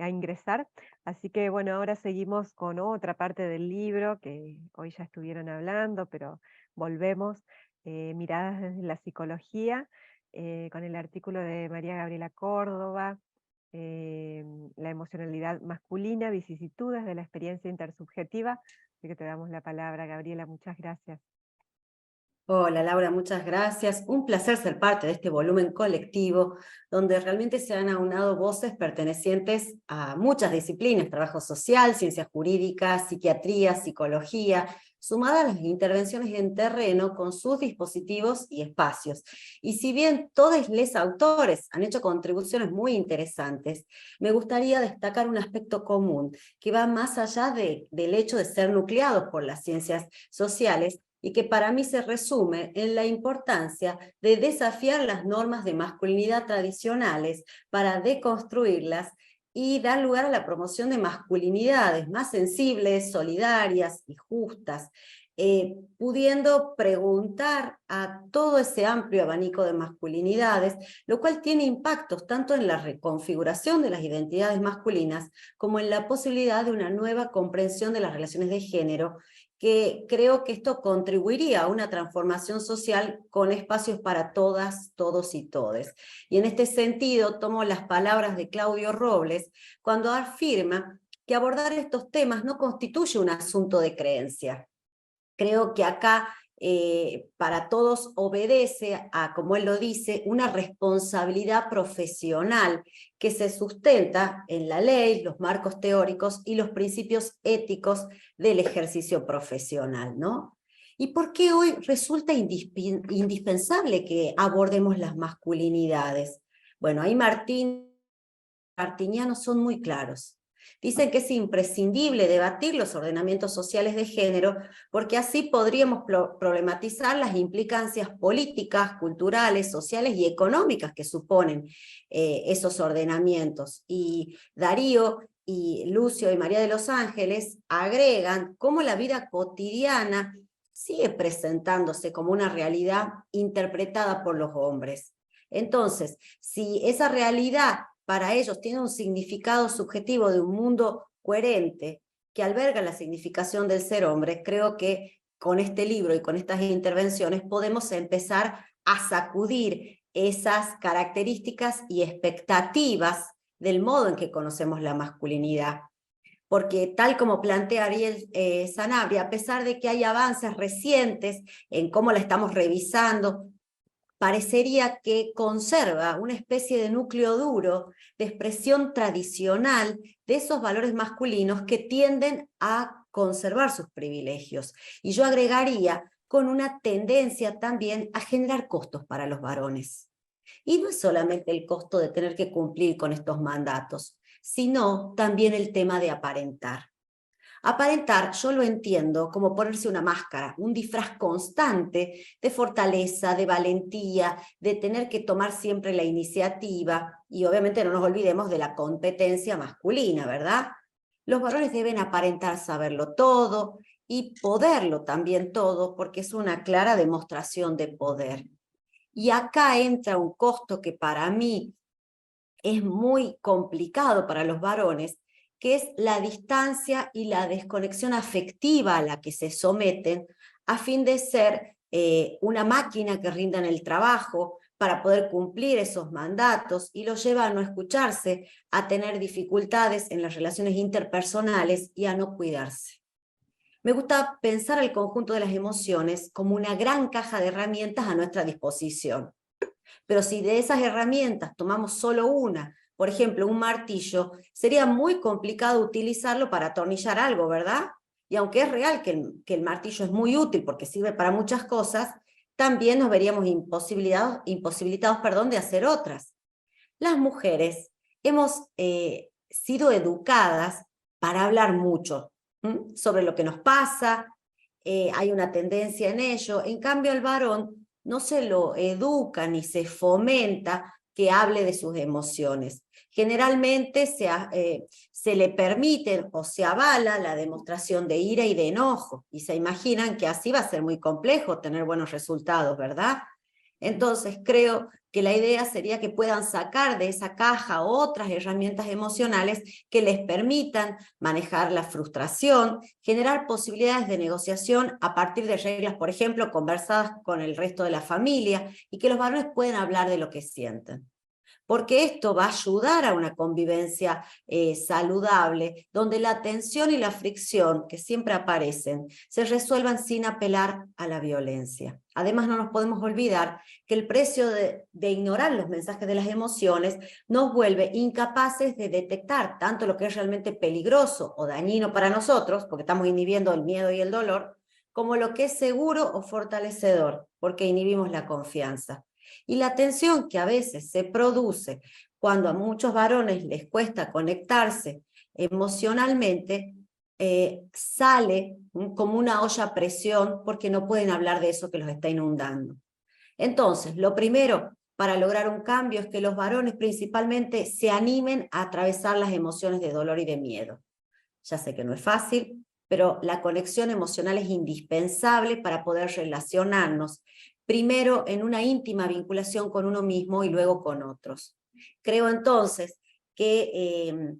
ingresar. Así que bueno, ahora seguimos con otra parte del libro que hoy ya estuvieron hablando, pero volvemos, miradas desde la psicología, con el artículo de María Gabriela Córdoba, la emocionalidad masculina, vicisitudes de la experiencia intersubjetiva. Así que te damos la palabra, Gabriela, muchas gracias. Hola Laura, muchas gracias. Un placer ser parte de este volumen colectivo donde realmente se han aunado voces pertenecientes a muchas disciplinas, trabajo social, ciencias jurídicas, psiquiatría, psicología, sumadas a las intervenciones en terreno con sus dispositivos y espacios. Y si bien todos los autores han hecho contribuciones muy interesantes, me gustaría destacar un aspecto común que va más allá del hecho de ser nucleados por las ciencias sociales, y que para mí se resume en la importancia de desafiar las normas de masculinidad tradicionales para deconstruirlas y dar lugar a la promoción de masculinidades más sensibles, solidarias y justas, pudiendo preguntar a todo ese amplio abanico de masculinidades, lo cual tiene impactos tanto en la reconfiguración de las identidades masculinas como en la posibilidad de una nueva comprensión de las relaciones de género que creo que esto contribuiría a una transformación social con espacios para todas, todos y todes. Y en este sentido tomo las palabras de Claudio Robles cuando afirma que abordar estos temas no constituye un asunto de creencia. Creo que acá para todos obedece a, como él lo dice, una responsabilidad profesional que se sustenta en la ley, los marcos teóricos y los principios éticos del ejercicio profesional, ¿no? ¿Y por qué hoy resulta indispensable que abordemos las masculinidades? Bueno, ahí martinianos son muy claros. Dicen que es imprescindible debatir los ordenamientos sociales de género porque así podríamos problematizar las implicancias políticas, culturales, sociales y económicas que suponen esos ordenamientos. Y Darío y Lucio y María de los Ángeles agregan cómo la vida cotidiana sigue presentándose como una realidad interpretada por los hombres. Entonces, si esa realidad para ellos tiene un significado subjetivo de un mundo coherente que alberga la significación del ser hombre, creo que con este libro y con estas intervenciones podemos empezar a sacudir esas características y expectativas del modo en que conocemos la masculinidad. Porque tal como plantea Ariel Sanabria, a pesar de que hay avances recientes en cómo la estamos revisando, parecería que conserva una especie de núcleo duro, de expresión tradicional de esos valores masculinos que tienden a conservar sus privilegios. Y yo agregaría con una tendencia también a generar costos para los varones. Y no es solamente el costo de tener que cumplir con estos mandatos, sino también el tema de aparentar. Aparentar, yo lo entiendo como ponerse una máscara, un disfraz constante de fortaleza, de valentía, de tener que tomar siempre la iniciativa, y obviamente no nos olvidemos de la competencia masculina, ¿verdad? Los varones deben aparentar saberlo todo y poderlo también todo, porque es una clara demostración de poder. Y acá entra un costo que para mí es muy complicado para los varones, que es la distancia y la desconexión afectiva a la que se someten a fin de ser una máquina que rinda en el trabajo para poder cumplir esos mandatos, y los lleva a no escucharse, a tener dificultades en las relaciones interpersonales y a no cuidarse. Me gusta pensar el conjunto de las emociones como una gran caja de herramientas a nuestra disposición. Pero si de esas herramientas tomamos solo una, por ejemplo, un martillo, sería muy complicado utilizarlo para atornillar algo, ¿verdad? Y aunque es real que el martillo es muy útil porque sirve para muchas cosas, también nos veríamos imposibilitados, de hacer otras. Las mujeres hemos sido educadas para hablar mucho sobre lo que nos pasa, hay una tendencia en ello. En cambio, el varón no se lo educa ni se fomenta que hable de sus emociones. Generalmente se le permite o se avala la demostración de ira y de enojo, y se imaginan que así va a ser muy complejo tener buenos resultados, ¿verdad? Entonces creo que la idea sería que puedan sacar de esa caja otras herramientas emocionales que les permitan manejar la frustración, generar posibilidades de negociación a partir de reglas, por ejemplo, conversadas con el resto de la familia, y que los varones puedan hablar de lo que sienten. Porque esto va a ayudar a una convivencia saludable, donde la tensión y la fricción que siempre aparecen se resuelvan sin apelar a la violencia. Además, no nos podemos olvidar que el precio de ignorar los mensajes de las emociones nos vuelve incapaces de detectar tanto lo que es realmente peligroso o dañino para nosotros, porque estamos inhibiendo el miedo y el dolor, como lo que es seguro o fortalecedor, porque inhibimos la confianza. Y la tensión que a veces se produce cuando a muchos varones les cuesta conectarse emocionalmente, sale como una olla a presión porque no pueden hablar de eso que los está inundando. Entonces, lo primero para lograr un cambio es que los varones principalmente se animen a atravesar las emociones de dolor y de miedo. Ya sé que no es fácil, pero la conexión emocional es indispensable para poder relacionarnos, primero en una íntima vinculación con uno mismo y luego con otros. Creo entonces que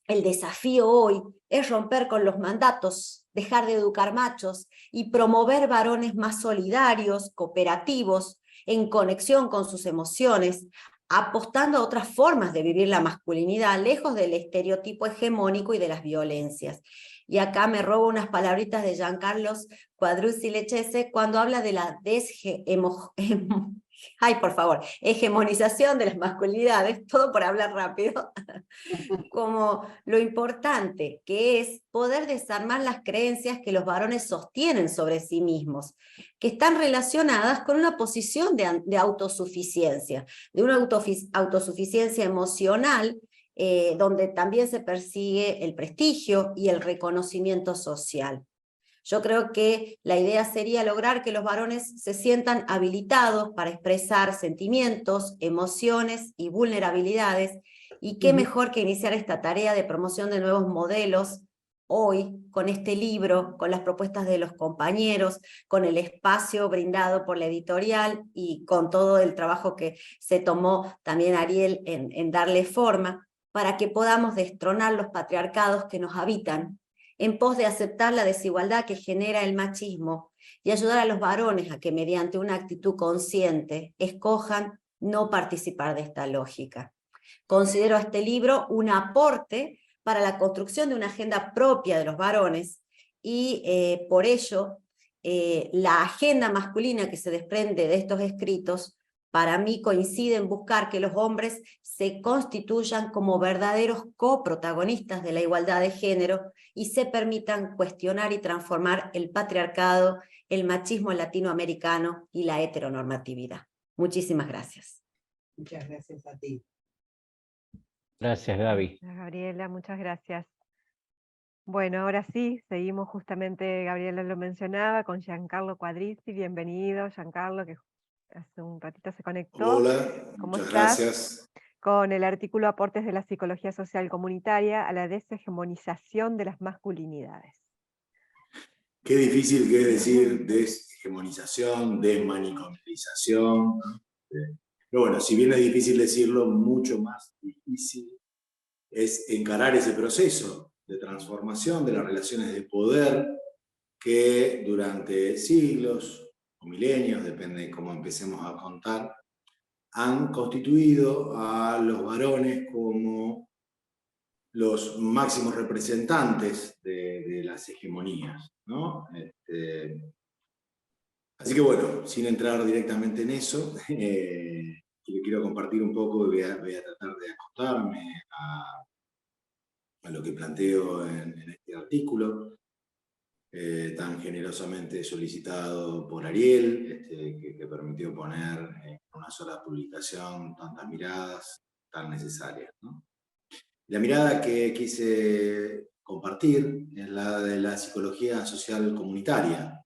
El desafío hoy es romper con los mandatos, dejar de educar machos y promover varones más solidarios, cooperativos, en conexión con sus emociones, apostando a otras formas de vivir la masculinidad, lejos del estereotipo hegemónico y de las violencias. Y acá me robo unas palabritas de Giancarlo Quadruzzi Lechese cuando habla de la hegemonización de las masculinidades, todo por hablar rápido, como lo importante que es poder desarmar las creencias que los varones sostienen sobre sí mismos, que están relacionadas con una posición de autosuficiencia, de una autosuficiencia emocional, donde también se persigue el prestigio y el reconocimiento social. Yo creo que la idea sería lograr que los varones se sientan habilitados para expresar sentimientos, emociones y vulnerabilidades, y qué mejor que iniciar esta tarea de promoción de nuevos modelos hoy, con este libro, con las propuestas de los compañeros, con el espacio brindado por la editorial y con todo el trabajo que se tomó también Ariel en darle forma, para que podamos destronar los patriarcados que nos habitan, en pos de aceptar la desigualdad que genera el machismo y ayudar a los varones a que mediante una actitud consciente escojan no participar de esta lógica. Considero este libro un aporte para la construcción de una agenda propia de los varones y por ello la agenda masculina que se desprende de estos escritos para mí coincide en buscar que los hombres se constituyan como verdaderos coprotagonistas de la igualdad de género y se permitan cuestionar y transformar el patriarcado, el machismo latinoamericano y la heteronormatividad. Muchísimas gracias. Muchas gracias a ti. Gracias, Gaby. Gracias, Gabriela, muchas gracias. Bueno, ahora sí, seguimos justamente, Gabriela lo mencionaba, con Giancarlo Quadruzzi. Bienvenido, Giancarlo, que hace un ratito se conectó. Hola, ¿Cómo muchas estás? gracias. Con el artículo Aportes de la psicología social comunitaria a la deshegemonización de las masculinidades. Qué difícil que es decir deshegemonización, desmanicomialización. Pero bueno, si bien es difícil decirlo, mucho más difícil es encarar ese proceso de transformación de las relaciones de poder que durante siglos o milenios, depende de cómo empecemos a contar, han constituido a los varones como los máximos representantes de las hegemonías, ¿no? Así que bueno, sin entrar directamente en eso, quiero compartir un poco y voy a tratar de acostarme a lo que planteo en este artículo, tan generosamente solicitado por Ariel, que permitió poner en una sola publicación tantas miradas tan necesarias, ¿no? La mirada que quise compartir es la de la psicología social comunitaria,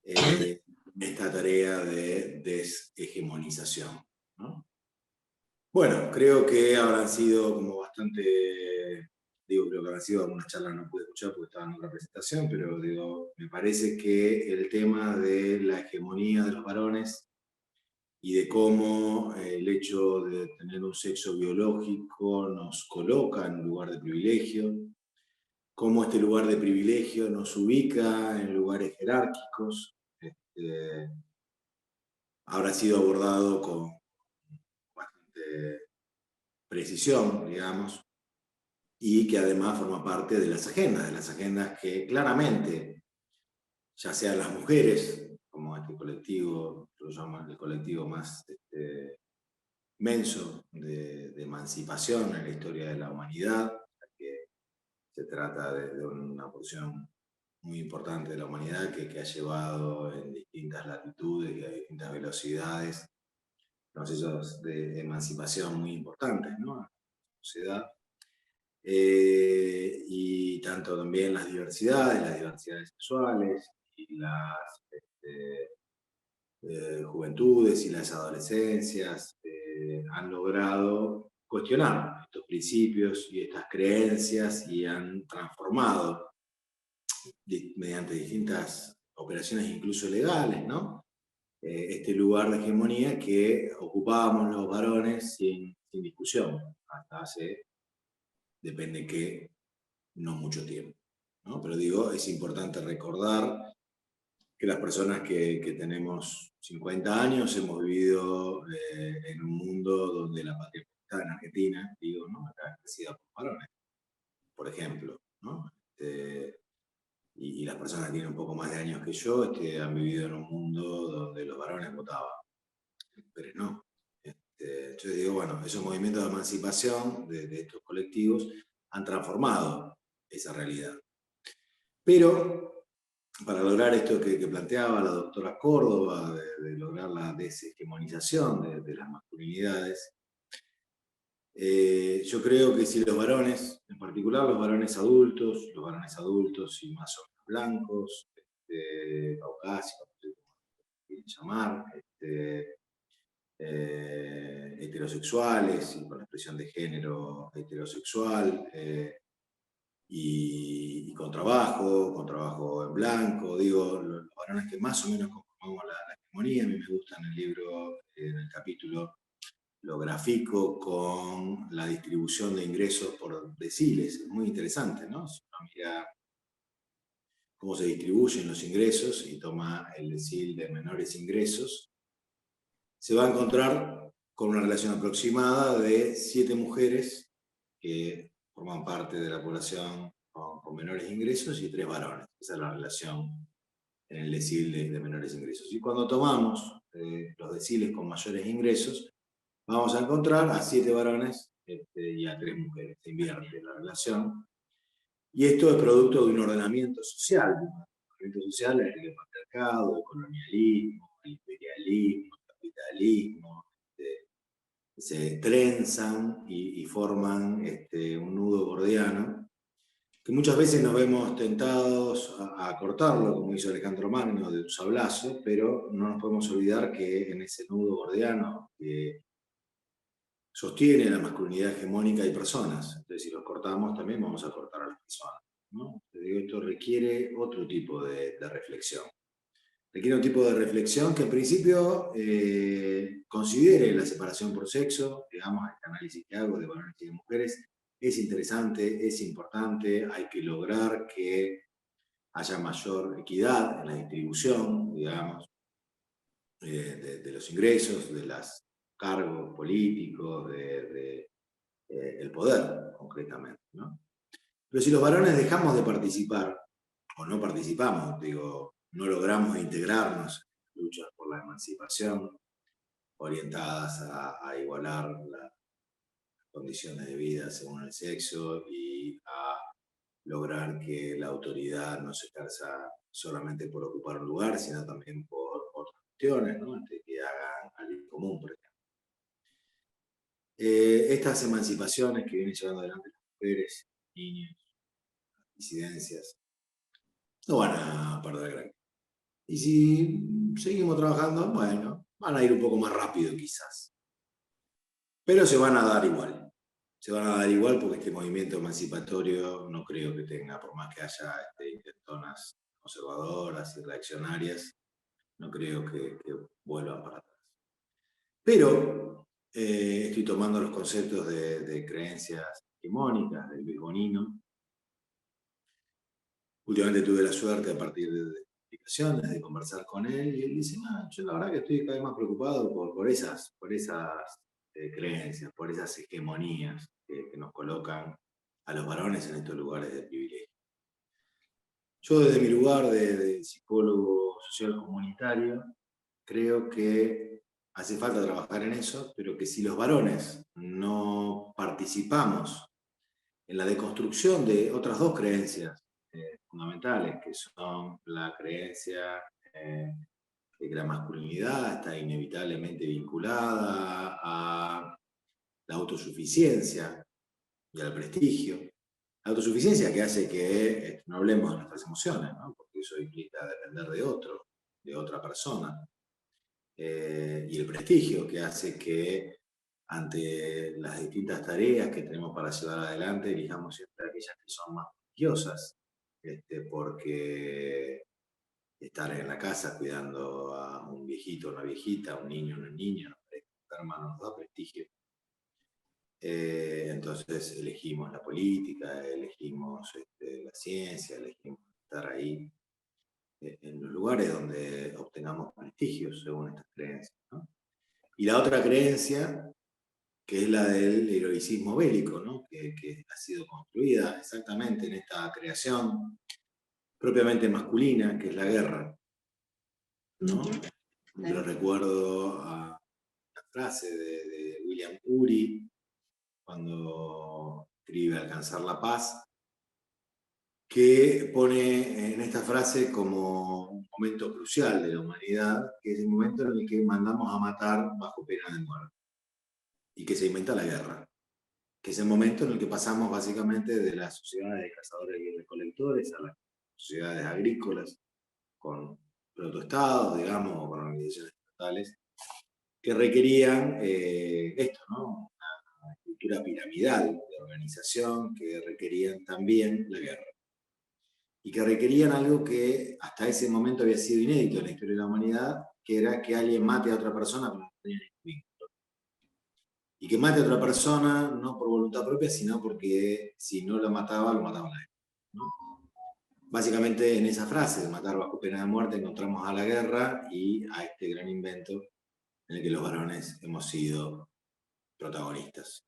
esta tarea de deshegemonización, ¿no? Bueno, creo que habrán sido como bastante, creo que habrán sido algunas charlas, no pude escuchar porque estaba en otra presentación, pero digo, me parece que el tema de la hegemonía de los varones y de cómo el hecho de tener un sexo biológico nos coloca en un lugar de privilegio, cómo este lugar de privilegio nos ubica en lugares jerárquicos, habrá sido abordado con bastante precisión, digamos, y que además forma parte de las agendas que claramente, ya sean las mujeres, como este colectivo, lo llaman el colectivo más menso de emancipación en la historia de la humanidad, que se trata de una porción muy importante de la humanidad que ha llevado en distintas latitudes y a distintas velocidades procesos de emancipación muy importantes, ¿no?, en la sociedad. Y tanto también las diversidades sexuales y las juventudes y las adolescencias han logrado cuestionar estos principios y estas creencias y han transformado mediante distintas operaciones incluso legales, ¿no?, este lugar de hegemonía que ocupábamos los varones sin discusión hasta hace depende que no mucho tiempo, ¿no? Pero digo, es importante recordar que las personas que tenemos 50 años hemos vivido en un mundo donde la patria potestad en Argentina, digo, ¿no? Está crecida por varones, por ejemplo, ¿no? Y las personas que tienen un poco más de años que yo han vivido en un mundo donde los varones votaban, pero no. Yo digo, bueno, esos movimientos de emancipación de estos colectivos han transformado esa realidad. Pero para lograr esto que planteaba la doctora Córdoba, de lograr la deshegemonización de las masculinidades, yo creo que si los varones, en particular los varones adultos y más o menos blancos, caucásicos, no sé cómo quieren llamar, heterosexuales, y con la expresión de género heterosexual, y con trabajo en blanco, digo, los varones que más o menos conformamos la hegemonía. A mí me gusta en el libro, en el capítulo, lo grafico con la distribución de ingresos por deciles. Es muy interesante, ¿no? Si uno mira cómo se distribuyen los ingresos y toma el decil de menores ingresos, se va a encontrar con una relación aproximada de 7 mujeres que forman parte de la población con menores ingresos y 3 varones. Esa es la relación en el decil de menores ingresos. Y cuando tomamos los deciles con mayores ingresos, vamos a encontrar a 7 varones y a 3 mujeres. Se invierte la relación. Y esto es producto de un ordenamiento social. Un ordenamiento social en el que el patriarcado, el colonialismo, el imperialismo, el capitalismo, se trenzan y forman un nudo gordiano, que muchas veces nos vemos tentados a cortarlo, como hizo Alejandro Magno de un sablazo, pero no nos podemos olvidar que en ese nudo gordiano que sostiene la masculinidad hegemónica hay personas. Entonces, si los cortamos, también vamos a cortar a las personas, ¿no? Esto requiere otro tipo de reflexión. Requiere un tipo de reflexión que en principio considere la separación por sexo, digamos, este análisis que hago de varones y de mujeres, es interesante, es importante, hay que lograr que haya mayor equidad en la distribución, digamos, de los ingresos, de los cargos políticos, el poder, concretamente, ¿no? Pero si los varones dejamos de participar, o no participamos, digo, no logramos integrarnos en luchas por la emancipación, orientadas a igualar las condiciones de vida según el sexo y a lograr que la autoridad no se ejerza solamente por ocupar un lugar, sino también por otras cuestiones, ¿no? Que hagan al bien común, por ejemplo. Estas emancipaciones que vienen llevando adelante las mujeres, niños, disidencias, no van a perder gran. Y si seguimos trabajando, bueno, van a ir un poco más rápido quizás. Pero se van a dar igual. Se van a dar igual porque este movimiento emancipatorio no creo que tenga, por más que haya intentonas conservadoras y reaccionarias, no creo que vuelvan para atrás. Pero estoy tomando los conceptos de creencias hegemónicas del Luis Bonino. Últimamente tuve la suerte, a partir de explicaciones, de conversar con él, y él dice, yo la verdad que estoy cada vez más preocupado por esas creencias, por esas hegemonías que nos colocan a los varones en estos lugares de privilegio. Yo desde mi lugar de psicólogo social comunitario, creo que hace falta trabajar en eso, pero que si los varones no participamos en la deconstrucción de otras 2 creencias fundamentales, que son la creencia de que la masculinidad está inevitablemente vinculada a la autosuficiencia y al prestigio. La autosuficiencia que hace que no hablemos de nuestras emociones, ¿no? Porque eso implica depender de otro, de otra persona. Y el prestigio que hace que ante las distintas tareas que tenemos para llevar adelante, elijamos siempre aquellas que son más prestigiosas, porque estar en la casa cuidando a un viejito, una viejita, un niño, una niña, hermano, nos da prestigio. Entonces elegimos la política, elegimos la ciencia, elegimos estar ahí en los lugares donde obtengamos prestigio según estas creencias, ¿no? Y la otra creencia, que es la del heroicismo bélico, ¿no? que ha sido construida exactamente en esta creación propiamente masculina, que es la guerra, ¿no? Yo recuerdo a la frase de William Ury, cuando escribe Alcanzar la paz, que pone en esta frase como un momento crucial de la humanidad, que es el momento en el que mandamos a matar bajo pena de muerte, y que se inventa la guerra, que es el momento en el que pasamos básicamente de las sociedades de cazadores y recolectores a las sociedades agrícolas, con protoestados, digamos, o con organizaciones estatales, que requerían esto, ¿no? Una estructura piramidal de organización, que requerían también la guerra. Y que requerían algo que hasta ese momento había sido inédito en la historia de la humanidad, que era que alguien mate a otra persona pero no tenía ningún vínculo. Y que mate a otra persona no por voluntad propia, sino porque si no lo mataban a él, ¿no? Básicamente en esa frase de matar bajo pena de muerte encontramos a la guerra y a este gran invento en el que los varones hemos sido protagonistas.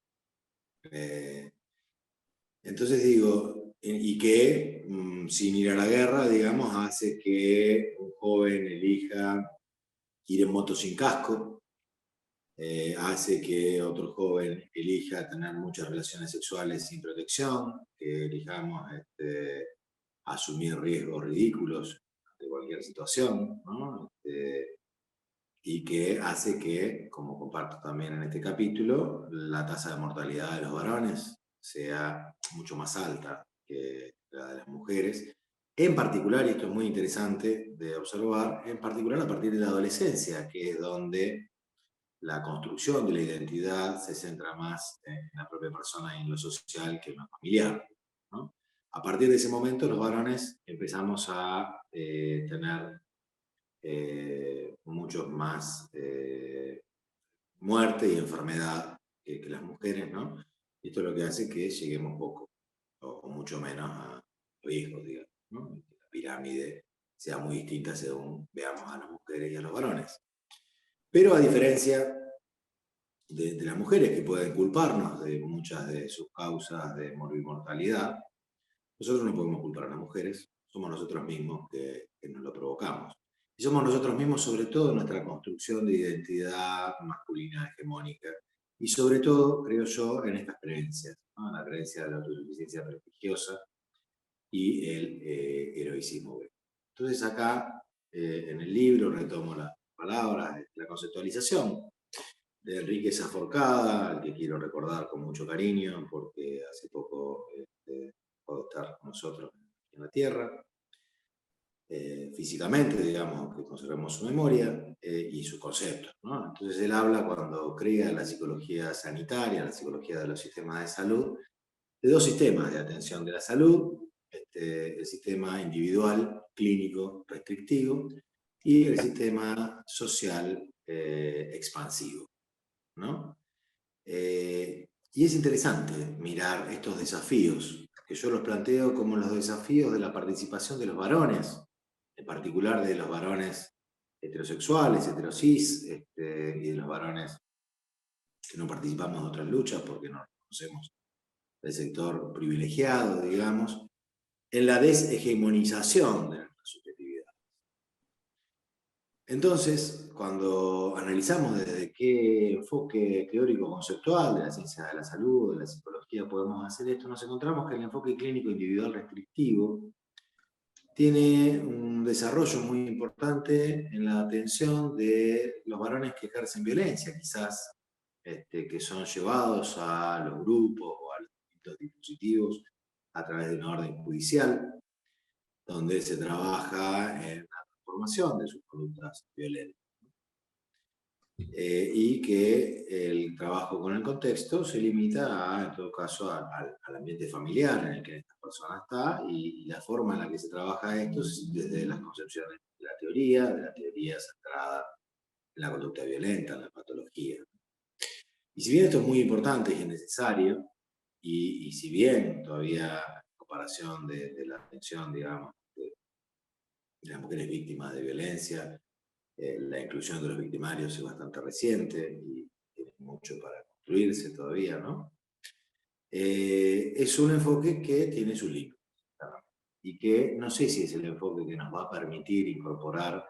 Entonces digo, y que sin ir a la guerra, digamos, hace que un joven elija ir en moto sin casco, hace que otro joven elija tener muchas relaciones sexuales sin protección, que elijamos asumir riesgos ridículos de cualquier situación, ¿no? Y que hace que, como comparto también en este capítulo, la tasa de mortalidad de los varones sea mucho más alta que la de las mujeres. En particular, y esto es muy interesante de observar, en particular a partir de la adolescencia, que es donde la construcción de la identidad se centra más en la propia persona y en lo social que en lo familiar, ¿no? A partir de ese momento, los varones empezamos a tener mucho más muerte y enfermedad que las mujeres, ¿no? Y esto es lo que hace que lleguemos poco o mucho menos a riesgos, digamos, ¿no? La pirámide sea muy distinta según veamos a las mujeres y a los varones. Pero a diferencia de las mujeres, que pueden culparnos de muchas de sus causas de morbimortalidad, nosotros no podemos culpar a las mujeres, somos nosotros mismos que nos lo provocamos. Y somos nosotros mismos, sobre todo, en nuestra construcción de identidad masculina hegemónica. Y sobre todo, creo yo, en estas creencias, ¿no? La creencia de la autosuficiencia prestigiosa y el heroicismo. Entonces acá, en el libro, retomo las palabras, la conceptualización de Enrique Saforcada, al que quiero recordar con mucho cariño, porque hace poco pudo estar con nosotros en la Tierra, físicamente, digamos, que conservemos su memoria y sus conceptos, ¿no? Entonces él habla, cuando crea la psicología sanitaria, la psicología de los sistemas de salud, de dos sistemas de atención de la salud: el sistema individual, clínico, restrictivo, y el sistema social expansivo, ¿no? Y es interesante mirar estos desafíos, que yo los planteo como los desafíos de la participación de los varones, en particular de los varones heterosexuales, heterosis, y de los varones que no participamos de otras luchas porque no conocemos el sector privilegiado, digamos, en la deshegemonización de nuestra subjetividad. Entonces, cuando analizamos desde qué enfoque teórico-conceptual de la ciencia de la salud, de la psicología, podemos hacer esto, nos encontramos que el enfoque clínico individual restrictivo tiene un desarrollo muy importante en la atención de los varones que ejercen violencia, quizás, que son llevados a los grupos o a los distintos dispositivos a través de una orden judicial, donde se trabaja en la transformación de sus conductas violentas. Y que el trabajo con el contexto se limita, en todo caso, al ambiente familiar en el que esta persona está, y la forma en la que se trabaja esto es desde las concepciones de la teoría centrada en la conducta violenta, en la patología. Y si bien esto es muy importante y es necesario, y si bien todavía en comparación de la atención, digamos, de las mujeres víctimas de violencia, la inclusión de los victimarios es bastante reciente y tiene mucho para construirse todavía, ¿no? Es un enfoque que tiene sus límites, y que no sé si es el enfoque que nos va a permitir incorporar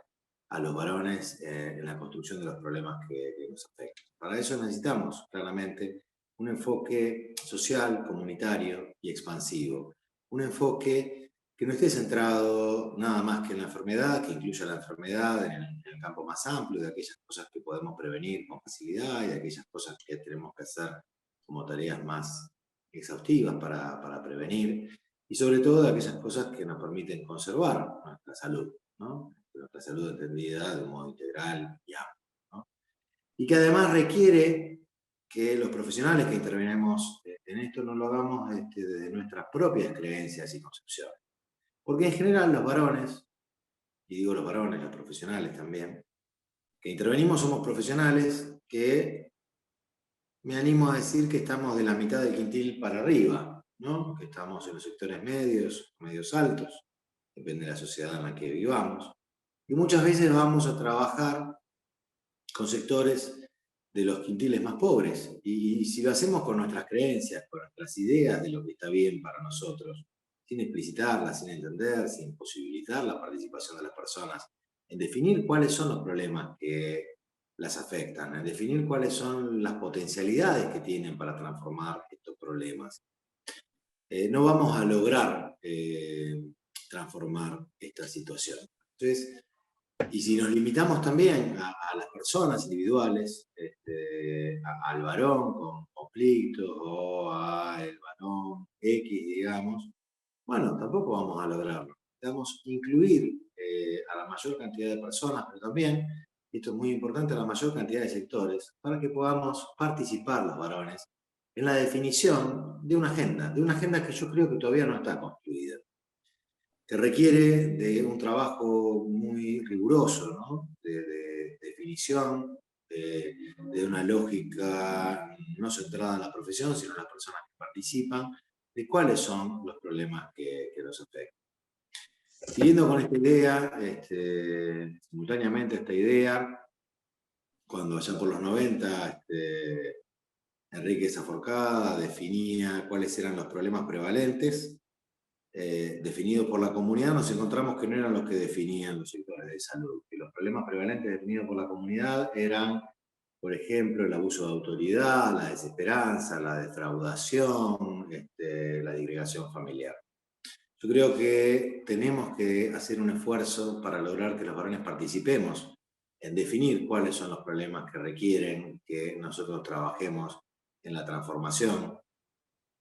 a los varones en la construcción de los problemas que nos afectan. Para eso necesitamos, claramente, un enfoque social, comunitario y expansivo. Un enfoque que no esté centrado nada más que en la enfermedad, que incluya la enfermedad en el campo más amplio, de aquellas cosas que podemos prevenir con facilidad y de aquellas cosas que tenemos que hacer como tareas más exhaustivas para prevenir, y sobre todo de aquellas cosas que nos permiten conservar nuestra salud, ¿no? Nuestra salud entendida de un modo integral y amplio, ¿no? Y que además requiere que los profesionales que intervenimos en esto no lo hagamos desde nuestras propias creencias y concepciones. Porque en general los varones, y digo los varones, los profesionales también, que intervenimos somos profesionales que me animo a decir que estamos de la mitad del quintil para arriba, ¿no? Que estamos en los sectores medios, medios altos, depende de la sociedad en la que vivamos. Y muchas veces vamos a trabajar con sectores de los quintiles más pobres. Y si lo hacemos con nuestras creencias, con nuestras ideas de lo que está bien para nosotros, sin explicitarlas, sin entender, sin posibilitar la participación de las personas, en definir cuáles son los problemas que las afectan, en definir cuáles son las potencialidades que tienen para transformar estos problemas, no vamos a lograr transformar esta situación. Entonces, y si nos limitamos también a las personas individuales, al varón con conflictos o al varón X, digamos, bueno, tampoco vamos a lograrlo. Necesitamos incluir a la mayor cantidad de personas, pero también, y esto es muy importante, a la mayor cantidad de sectores, para que podamos participar los varones en la definición de una agenda que yo creo que todavía no está construida, que requiere de un trabajo muy riguroso, ¿no? de definición, de una lógica no centrada en la profesión, sino en las personas que participan, de cuáles son los problemas que nos afectan. Siguiendo con esta idea, simultáneamente a esta idea, cuando allá por los 90, Enrique Saforcada definía cuáles eran los problemas prevalentes, definidos por la comunidad, nos encontramos que no eran los que definían los sectores de salud, que los problemas prevalentes definidos por la comunidad eran, por ejemplo, el abuso de autoridad, la desesperanza, la defraudación, la disgregación familiar. Yo creo que tenemos que hacer un esfuerzo para lograr que los varones participemos en definir cuáles son los problemas que requieren que nosotros trabajemos en la transformación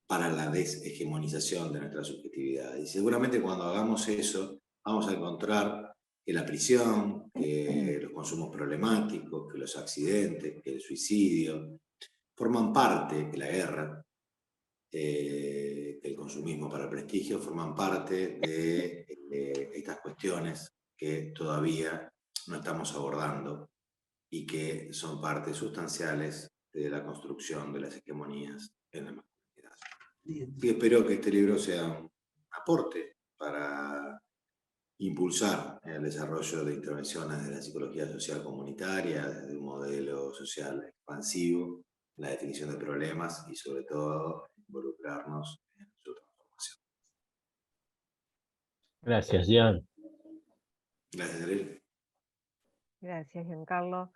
para la deshegemonización de nuestra subjetividad. Y seguramente cuando hagamos eso, vamos a encontrar que la prisión, que los consumos problemáticos, que los accidentes, que el suicidio, forman parte, que la guerra, que el consumismo para el prestigio, forman parte de estas cuestiones que todavía no estamos abordando y que son partes sustanciales de la construcción de las hegemonías en la masculinidad. Y espero que este libro sea un aporte para impulsar el desarrollo de intervenciones de la psicología social comunitaria, desde un modelo social expansivo, la definición de problemas y sobre todo involucrarnos en su transformación. Gracias, Jean. Gracias, Ariel. Gracias, Giancarlo.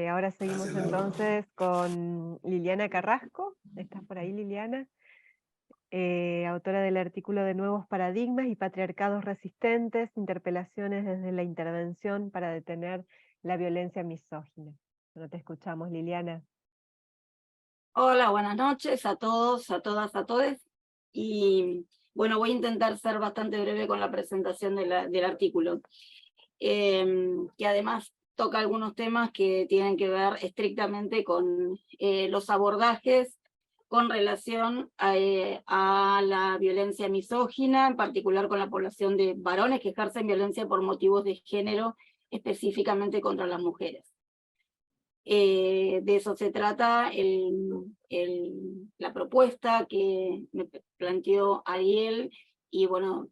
Ahora seguimos Gracias, Laura. entonces con Liliana Carrasco. ¿Estás por ahí, Liliana? Autora del artículo de Nuevos Paradigmas y Patriarcados Resistentes, interpelaciones desde la intervención para detener la violencia misógina. No te escuchamos, Liliana. Hola, buenas noches a todos, a todas, a todes. Y bueno, voy a intentar ser bastante breve con la presentación del artículo, que además toca algunos temas que tienen que ver estrictamente con los abordajes con relación a la violencia misógina, en particular con la población de varones que ejercen violencia por motivos de género, específicamente contra las mujeres. De eso se trata la propuesta que me planteó Ariel, y bueno,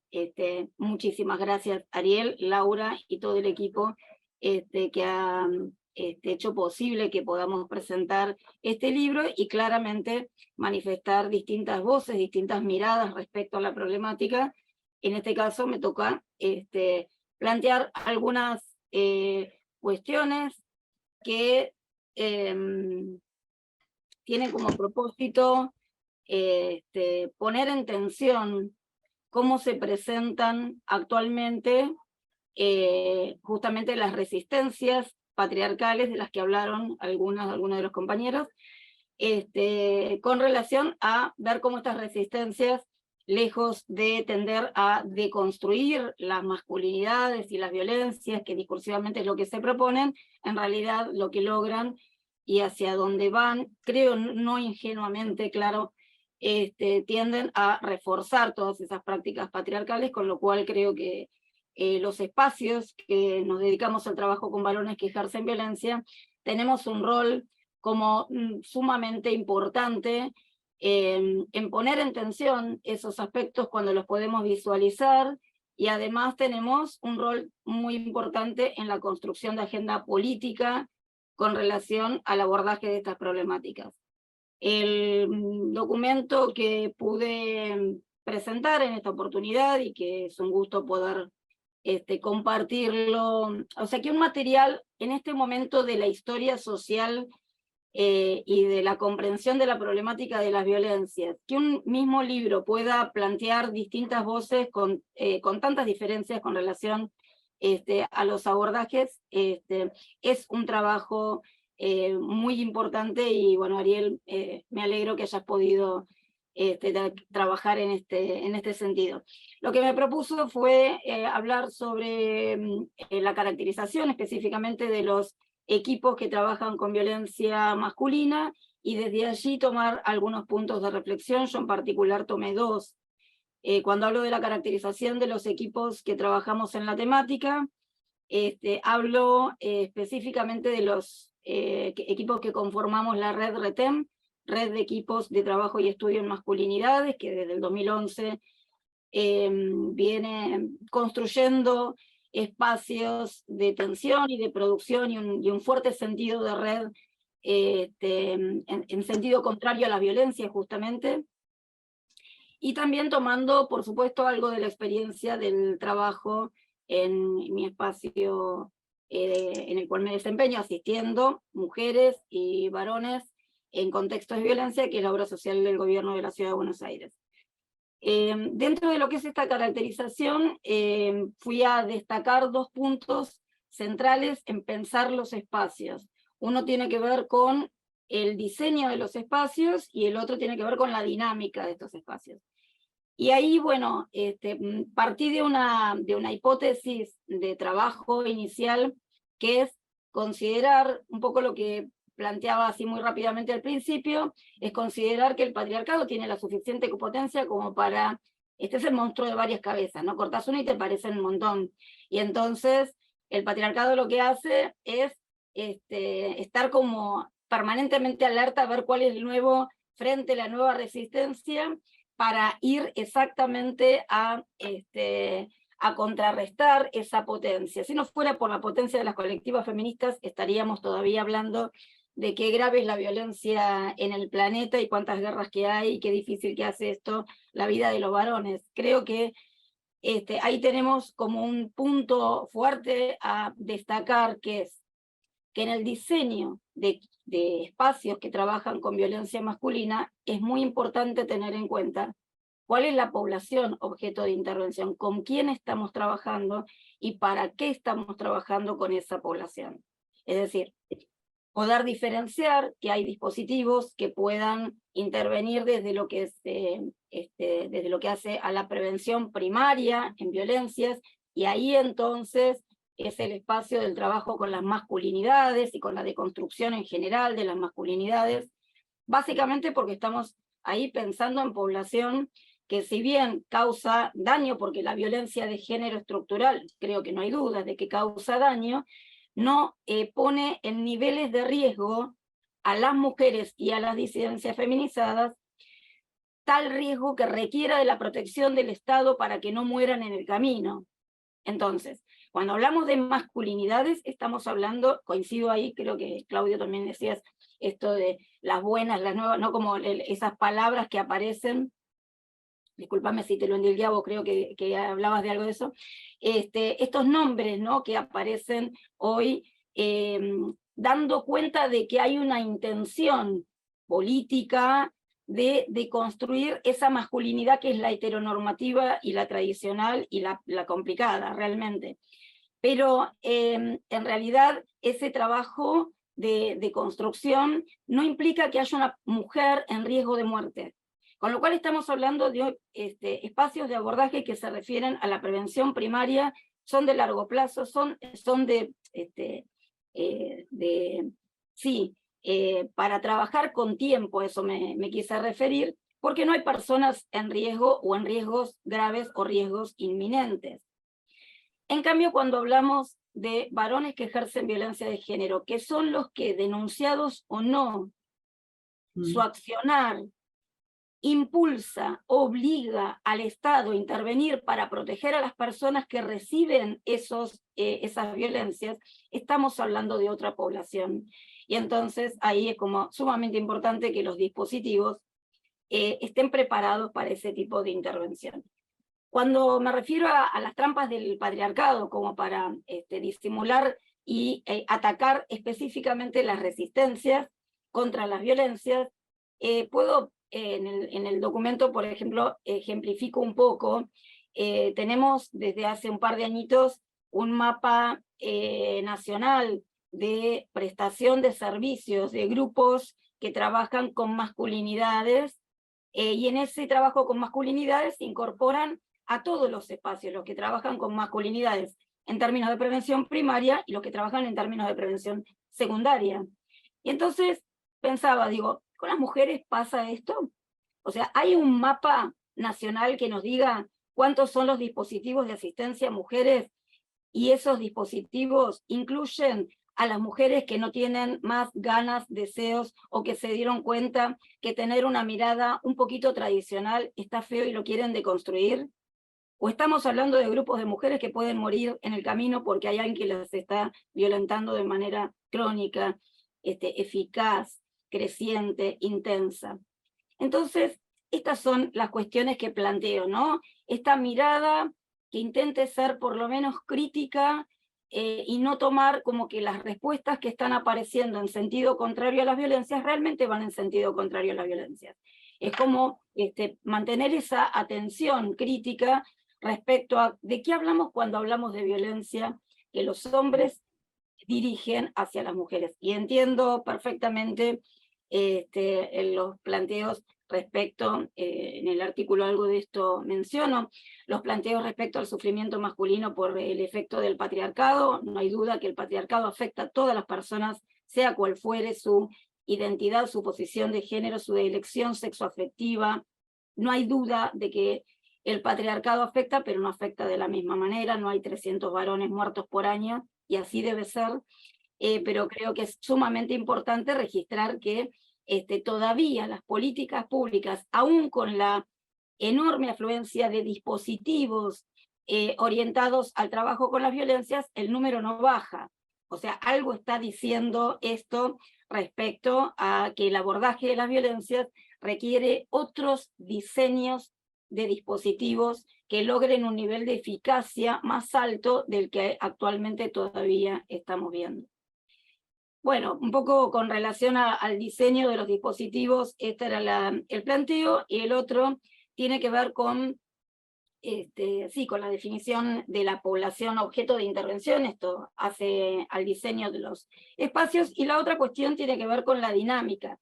muchísimas gracias Ariel, Laura y todo el equipo que ha hecho posible que podamos presentar este libro y claramente manifestar distintas voces, distintas miradas respecto a la problemática. En este caso me toca plantear algunas cuestiones que tienen como propósito poner en tensión cómo se presentan actualmente justamente las resistencias patriarcales de las que hablaron algunos de los compañeros, con relación a ver cómo estas resistencias, lejos de tender a deconstruir las masculinidades y las violencias, que discursivamente es lo que se proponen, en realidad lo que logran y hacia dónde van, creo no ingenuamente, claro, tienden a reforzar todas esas prácticas patriarcales, con lo cual creo que los espacios que nos dedicamos al trabajo con varones que ejercen violencia, tenemos un rol como sumamente importante en poner en tensión esos aspectos cuando los podemos visualizar, y además tenemos un rol muy importante en la construcción de agenda política con relación al abordaje de estas problemáticas. El documento que pude presentar en esta oportunidad, y que es un gusto poder compartirlo, o sea que un material en este momento de la historia social y de la comprensión de la problemática de las violencias, que un mismo libro pueda plantear distintas voces con tantas diferencias con relación a los abordajes, es un trabajo muy importante, y bueno, Ariel, me alegro que hayas podido trabajar en este sentido. Lo que me propuso fue hablar sobre la caracterización específicamente de los equipos que trabajan con violencia masculina, y desde allí tomar algunos puntos de reflexión. Yo en particular tomé dos. Cuando hablo de la caracterización de los equipos que trabajamos en la temática, hablo específicamente de los equipos que conformamos la red RETEM, Red de Equipos de Trabajo y Estudio en Masculinidades, que desde el 2011 viene construyendo espacios de tensión y de producción, y un fuerte sentido de red en sentido contrario a la violencia justamente, y también tomando por supuesto algo de la experiencia del trabajo en mi espacio en el cual me desempeño, asistiendo mujeres y varones en contextos de violencia, que es la obra social del gobierno de la Ciudad de Buenos Aires. Dentro de lo que es esta caracterización, fui a destacar dos puntos centrales en pensar los espacios. Uno tiene que ver con el diseño de los espacios, y el otro tiene que ver con la dinámica de estos espacios. Y ahí, bueno, partí de una hipótesis de trabajo inicial, que es considerar un poco lo que planteaba así muy rápidamente al principio, es considerar que el patriarcado tiene la suficiente potencia como para, este es el monstruo de varias cabezas, ¿no? Cortás uno y te parecen un montón. Y entonces el patriarcado lo que hace es estar como permanentemente alerta a ver cuál es el nuevo frente, la nueva resistencia, para ir exactamente a contrarrestar esa potencia. Si no fuera por la potencia de las colectivas feministas, estaríamos todavía hablando de qué grave es la violencia en el planeta y cuántas guerras que hay, y qué difícil que hace esto la vida de los varones. Creo que ahí tenemos como un punto fuerte a destacar, que es que en el diseño de espacios que trabajan con violencia masculina es muy importante tener en cuenta cuál es la población objeto de intervención, con quién estamos trabajando y para qué estamos trabajando con esa población. Es decir, poder diferenciar que hay dispositivos que puedan intervenir desde lo que desde lo que hace a la prevención primaria en violencias, y ahí entonces es el espacio del trabajo con las masculinidades y con la deconstrucción en general de las masculinidades, básicamente porque estamos ahí pensando en población que, si bien causa daño, porque la violencia de género estructural, creo que no hay dudas de que causa daño, no pone en niveles de riesgo a las mujeres y a las disidencias feminizadas tal riesgo que requiera de la protección del Estado para que no mueran en el camino. Entonces, cuando hablamos de masculinidades, estamos hablando, coincido ahí, creo que Claudio también decías, esto de las buenas, las nuevas, no como esas palabras que aparecen, discúlpame si te lo endilgué, creo que hablabas de algo de eso, estos nombres, ¿no?, que aparecen hoy, dando cuenta de que hay una intención política de construir esa masculinidad que es la heteronormativa y la tradicional y la complicada realmente. Pero en realidad ese trabajo de construcción no implica que haya una mujer en riesgo de muerte. Con lo cual estamos hablando de espacios de abordaje que se refieren a la prevención primaria, son de largo plazo, para trabajar con tiempo, eso me quise referir, porque no hay personas en riesgo o en riesgos graves o riesgos inminentes. En cambio, cuando hablamos de varones que ejercen violencia de género, que son los que, denunciados o no, su accionar impulsa, obliga al Estado a intervenir para proteger a las personas que reciben esas violencias, estamos hablando de otra población. Y entonces ahí es como sumamente importante que los dispositivos estén preparados para ese tipo de intervención. Cuando me refiero a las trampas del patriarcado, como para disimular y atacar específicamente las resistencias contra las violencias, puedo en el documento, por ejemplo, ejemplifico un poco, tenemos desde hace un par de añitos un mapa nacional de prestación de servicios de grupos que trabajan con masculinidades, y en ese trabajo con masculinidades se incorporan a todos los espacios, los que trabajan con masculinidades en términos de prevención primaria y los que trabajan en términos de prevención secundaria. Y entonces pensaba, digo, ¿con las mujeres pasa esto? O sea, ¿hay un mapa nacional que nos diga cuántos son los dispositivos de asistencia a mujeres y esos dispositivos incluyen a las mujeres que no tienen más ganas, deseos o que se dieron cuenta que tener una mirada un poquito tradicional está feo y lo quieren deconstruir? ¿O estamos hablando de grupos de mujeres que pueden morir en el camino porque hay alguien que las está violentando de manera crónica, eficaz, creciente, intensa? Entonces, estas son las cuestiones que planteo, ¿no? Esta mirada que intente ser por lo menos crítica y no tomar como que las respuestas que están apareciendo en sentido contrario a las violencias realmente van en sentido contrario a las violencias. Es como mantener esa atención crítica respecto a de qué hablamos cuando hablamos de violencia que los hombres dirigen hacia las mujeres. Y entiendo perfectamente en los planteos respecto, en el artículo algo de esto menciono, los planteos respecto al sufrimiento masculino por el efecto del patriarcado. No hay duda que el patriarcado afecta a todas las personas, sea cual fuere su identidad, su posición de género, su elección sexoafectiva. No hay duda de que el patriarcado afecta, pero no afecta de la misma manera. No hay 300 varones muertos por año, y así debe ser, pero creo que es sumamente importante registrar que todavía las políticas públicas, aún con la enorme afluencia de dispositivos orientados al trabajo con las violencias, el número no baja. O sea, algo está diciendo esto respecto a que el abordaje de las violencias requiere otros diseños de dispositivos que logren un nivel de eficacia más alto del que actualmente todavía estamos viendo. Bueno, un poco con relación al diseño de los dispositivos, este era el planteo, y el otro tiene que ver con, con la definición de la población objeto de intervención. Esto hace al diseño de los espacios, y la otra cuestión tiene que ver con la dinámica,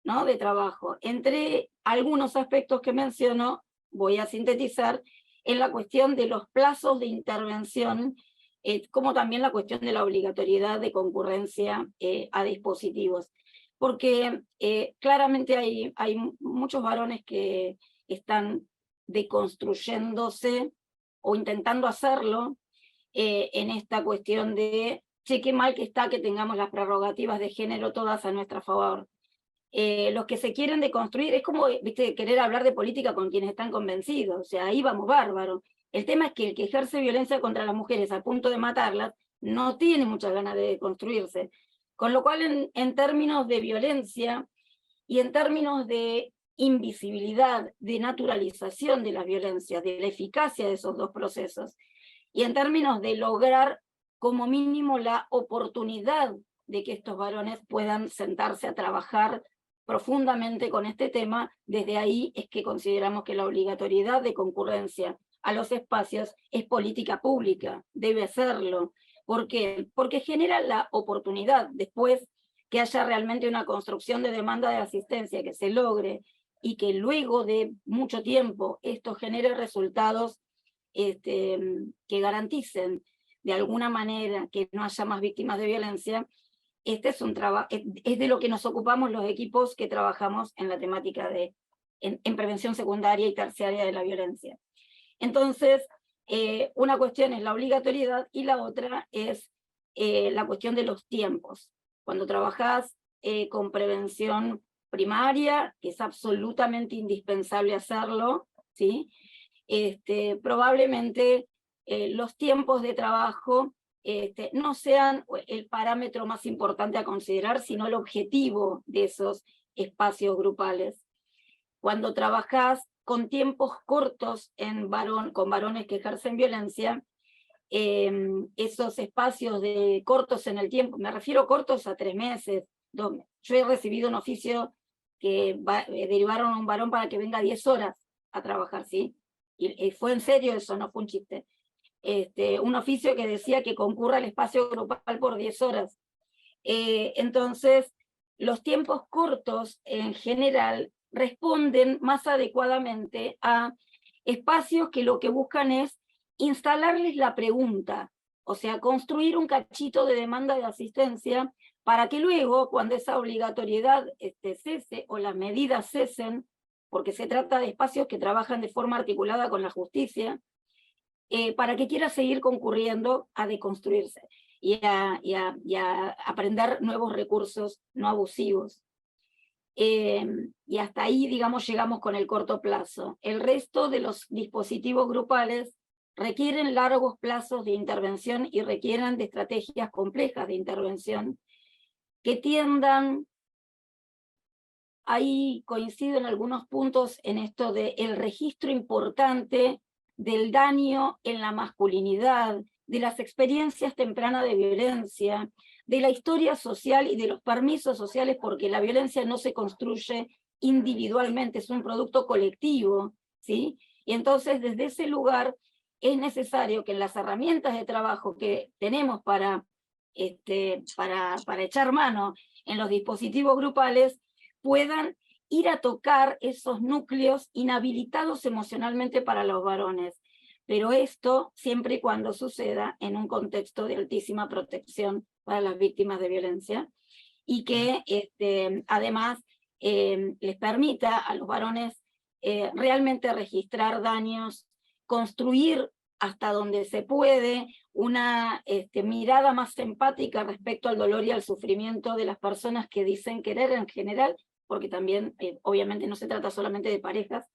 ¿no?, de trabajo. Entre algunos aspectos que menciono, voy a sintetizar en la cuestión de los plazos de intervención, como también la cuestión de la obligatoriedad de concurrencia a dispositivos. Porque claramente hay muchos varones que están deconstruyéndose o intentando hacerlo en esta cuestión de che, qué mal que está que tengamos las prerrogativas de género todas a nuestro favor. Los que se quieren deconstruir, es como, viste, querer hablar de política con quienes están convencidos, o sea, ahí vamos bárbaro. El tema es que el que ejerce violencia contra las mujeres a punto de matarlas, no tiene muchas ganas de deconstruirse. Con lo cual, en términos de violencia y en términos de invisibilidad, de naturalización de las violencias, de la eficacia de esos dos procesos, y en términos de lograr como mínimo la oportunidad de que estos varones puedan sentarse a trabajar profundamente con este tema, desde ahí es que consideramos que la obligatoriedad de concurrencia a los espacios es política pública, debe serlo. ¿Por qué? Porque genera la oportunidad después que haya realmente una construcción de demanda de asistencia que se logre y que luego de mucho tiempo esto genere resultados que garanticen de alguna manera que no haya más víctimas de violencia. Este es un trabajo, es de lo que nos ocupamos los equipos que trabajamos en la temática en prevención secundaria y terciaria de la violencia. Entonces, una cuestión es la obligatoriedad y la otra es la cuestión de los tiempos. Cuando trabajás con prevención primaria, que es absolutamente indispensable hacerlo, ¿sí? Probablemente los tiempos de trabajo no sean el parámetro más importante a considerar, sino el objetivo de esos espacios grupales. Cuando trabajás con tiempos cortos con varones que ejercen violencia, esos espacios cortos en el tiempo, me refiero cortos a 3 meses, 2 meses. Yo he recibido un oficio que derivaron a un varón para que venga 10 horas a trabajar, ¿sí? Y fue en serio eso, no fue un chiste. Un oficio que decía que concurra al espacio grupal por 10 horas. Entonces, los tiempos cortos en general responden más adecuadamente a espacios que lo que buscan es instalarles la pregunta, o sea, construir un cachito de demanda de asistencia para que luego, cuando esa obligatoriedad cese o las medidas cesen, porque se trata de espacios que trabajan de forma articulada con la justicia, para que quiera seguir concurriendo a deconstruirse y a aprender nuevos recursos no abusivos. Y hasta ahí, digamos, llegamos con el corto plazo. El resto de los dispositivos grupales requieren largos plazos de intervención y requieren de estrategias complejas de intervención que tiendan, ahí coincido en algunos puntos en esto de el registro importante del daño en la masculinidad, de las experiencias tempranas de violencia, de la historia social y de los permisos sociales, porque la violencia no se construye individualmente, es un producto colectivo, ¿sí? Y entonces desde ese lugar es necesario que en las herramientas de trabajo que tenemos para echar mano en los dispositivos grupales, puedan ir a tocar esos núcleos inhabilitados emocionalmente para los varones. Pero esto siempre y cuando suceda en un contexto de altísima protección para las víctimas de violencia, y que además les permita a los varones realmente registrar daños, construir hasta donde se puede una mirada más empática respecto al dolor y al sufrimiento de las personas que dicen querer en general, porque también obviamente no se trata solamente de parejas.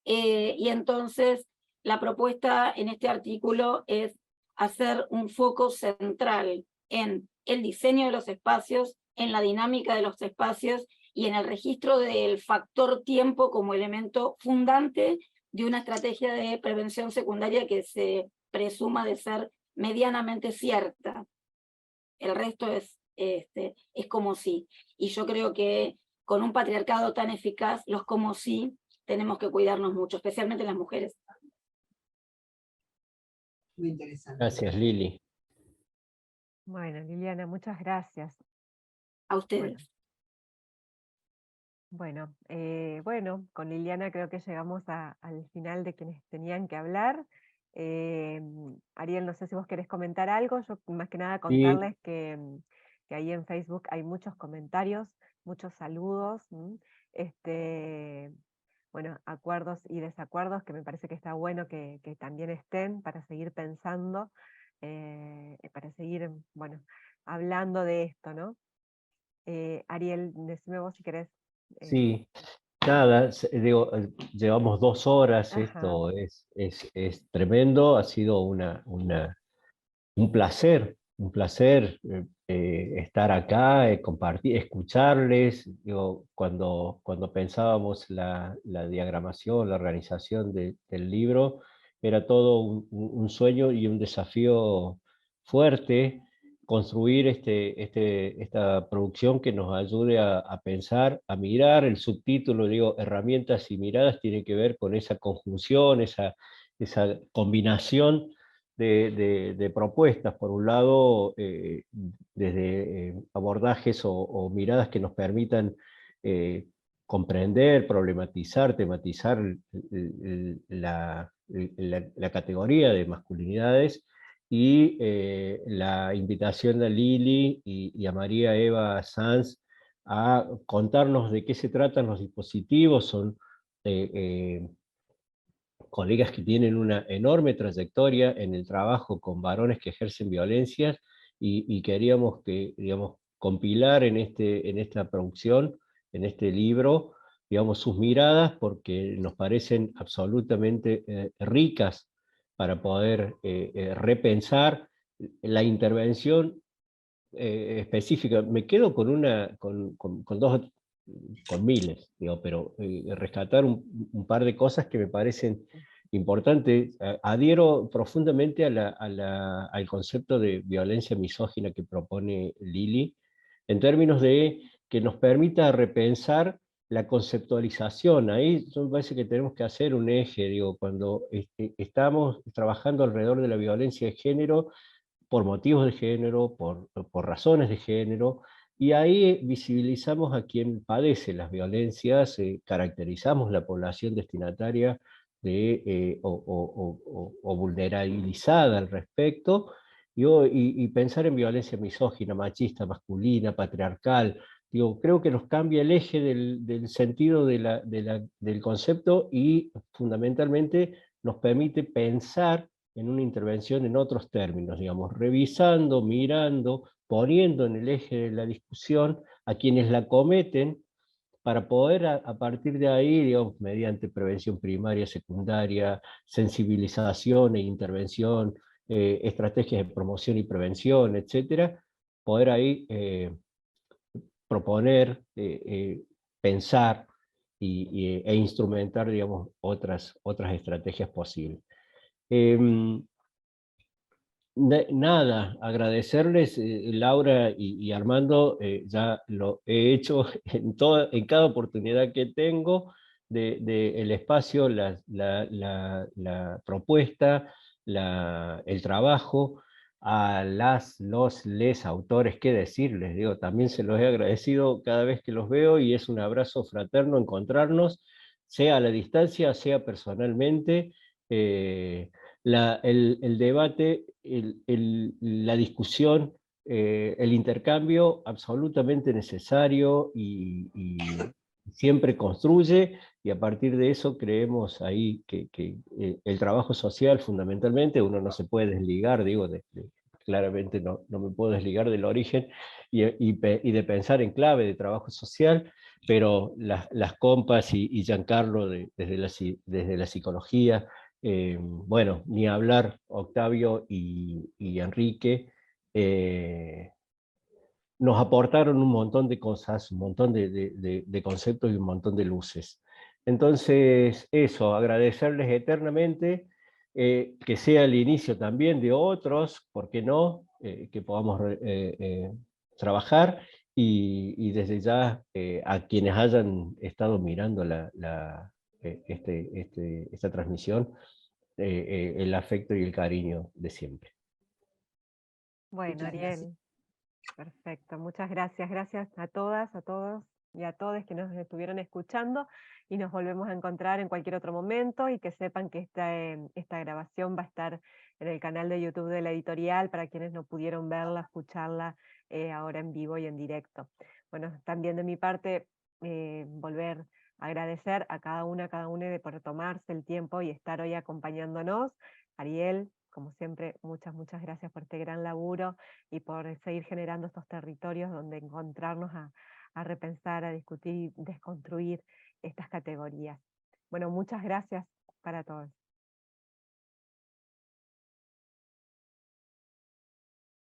Y entonces la propuesta en este artículo es hacer un foco central en el diseño de los espacios, en la dinámica de los espacios y en el registro del factor tiempo como elemento fundante de una estrategia de prevención secundaria que se presuma de ser medianamente cierta. El resto es como sí. Y yo creo que con un patriarcado tan eficaz, los como sí tenemos que cuidarnos mucho, especialmente las mujeres. Muy interesante. Gracias, Lili. Bueno, Liliana, muchas gracias. A ustedes. Bueno, con Liliana creo que llegamos al final de quienes tenían que hablar. Ariel, no sé si vos querés comentar algo. Yo más que nada contarles que ahí en Facebook hay muchos comentarios, muchos saludos, bueno, acuerdos y desacuerdos que me parece que está bueno que también estén para seguir pensando para seguir, bueno, hablando de esto, ¿no? Ariel, decime vos si querés. Sí, nada, digo, llevamos 2 horas, Ajá. esto es tremendo, ha sido un placer estar acá, compartir, escucharles. Digo, cuando pensábamos la diagramación, la organización del libro, era todo un sueño y un desafío fuerte construir esta producción que nos ayude a pensar, a mirar. El subtítulo, digo, herramientas y miradas, tiene que ver con esa conjunción, esa combinación de propuestas. Por un lado, desde abordajes o miradas que nos permitan comprender, problematizar, tematizar la categoría de masculinidades, y la invitación a Lili y a María Eva Sanz a contarnos de qué se tratan los dispositivos. Son colegas que tienen una enorme trayectoria en el trabajo con varones que ejercen violencias, y queríamos que, digamos, compilar en esta producción, en este libro, digamos, sus miradas, porque nos parecen absolutamente ricas para poder repensar la intervención específica. Me quedo con miles, digo, pero rescatar un par de cosas que me parecen importantes. Adhiero profundamente al concepto de violencia misógina que propone Lili, en términos de que nos permita repensar la conceptualización. Ahí me parece que tenemos que hacer un eje, digo, cuando estamos trabajando alrededor de la violencia de género, por motivos de género, por razones de género, y ahí visibilizamos a quien padece las violencias, caracterizamos la población destinataria o vulnerabilizada al respecto, y pensar en violencia misógina, machista, masculina, patriarcal. Digo, creo que nos cambia el eje del sentido del concepto, y fundamentalmente nos permite pensar en una intervención en otros términos, digamos, revisando, mirando, poniendo en el eje de la discusión a quienes la cometen, para poder a partir de ahí, digamos, mediante prevención primaria, secundaria, sensibilización e intervención, estrategias de promoción y prevención, etcétera, poder ahí proponer, pensar e instrumentar, digamos, otras estrategias posibles. Nada, agradecerles, Laura y Armando. Ya lo he hecho en cada oportunidad que tengo, el espacio, la propuesta, el trabajo. A les autores, qué decirles, digo, también se los he agradecido cada vez que los veo, y es un abrazo fraterno encontrarnos, sea a la distancia, sea personalmente. El debate, la discusión, el intercambio, absolutamente necesario, y siempre construye, y a partir de eso creemos ahí que el trabajo social, fundamentalmente, uno no se puede desligar, digo, claramente no me puedo desligar del origen y de pensar en clave de trabajo social, pero las compas y Giancarlo desde la psicología, bueno, ni hablar Octavio y Enrique, nos aportaron un montón de cosas, un montón de conceptos y un montón de luces. Entonces, eso, agradecerles eternamente, que sea el inicio también de otros, ¿por qué no?, que podamos trabajar, y desde ya a quienes hayan estado mirando esta transmisión, el afecto y el cariño de siempre. Bueno, Muchas gracias. Ariel, perfecto. Muchas gracias. Gracias a todas, a todos y a todos que nos estuvieron escuchando, y nos volvemos a encontrar en cualquier otro momento, y que sepan que esta grabación va a estar en el canal de YouTube de la editorial para quienes no pudieron verla, escucharla ahora en vivo y en directo. Bueno, también de mi parte, volver a agradecer a cada uno por tomarse el tiempo y estar hoy acompañándonos. Ariel, como siempre, muchas gracias por este gran laburo y por seguir generando estos territorios donde encontrarnos a repensar, a discutir y desconstruir estas categorías. Bueno, muchas gracias para todos.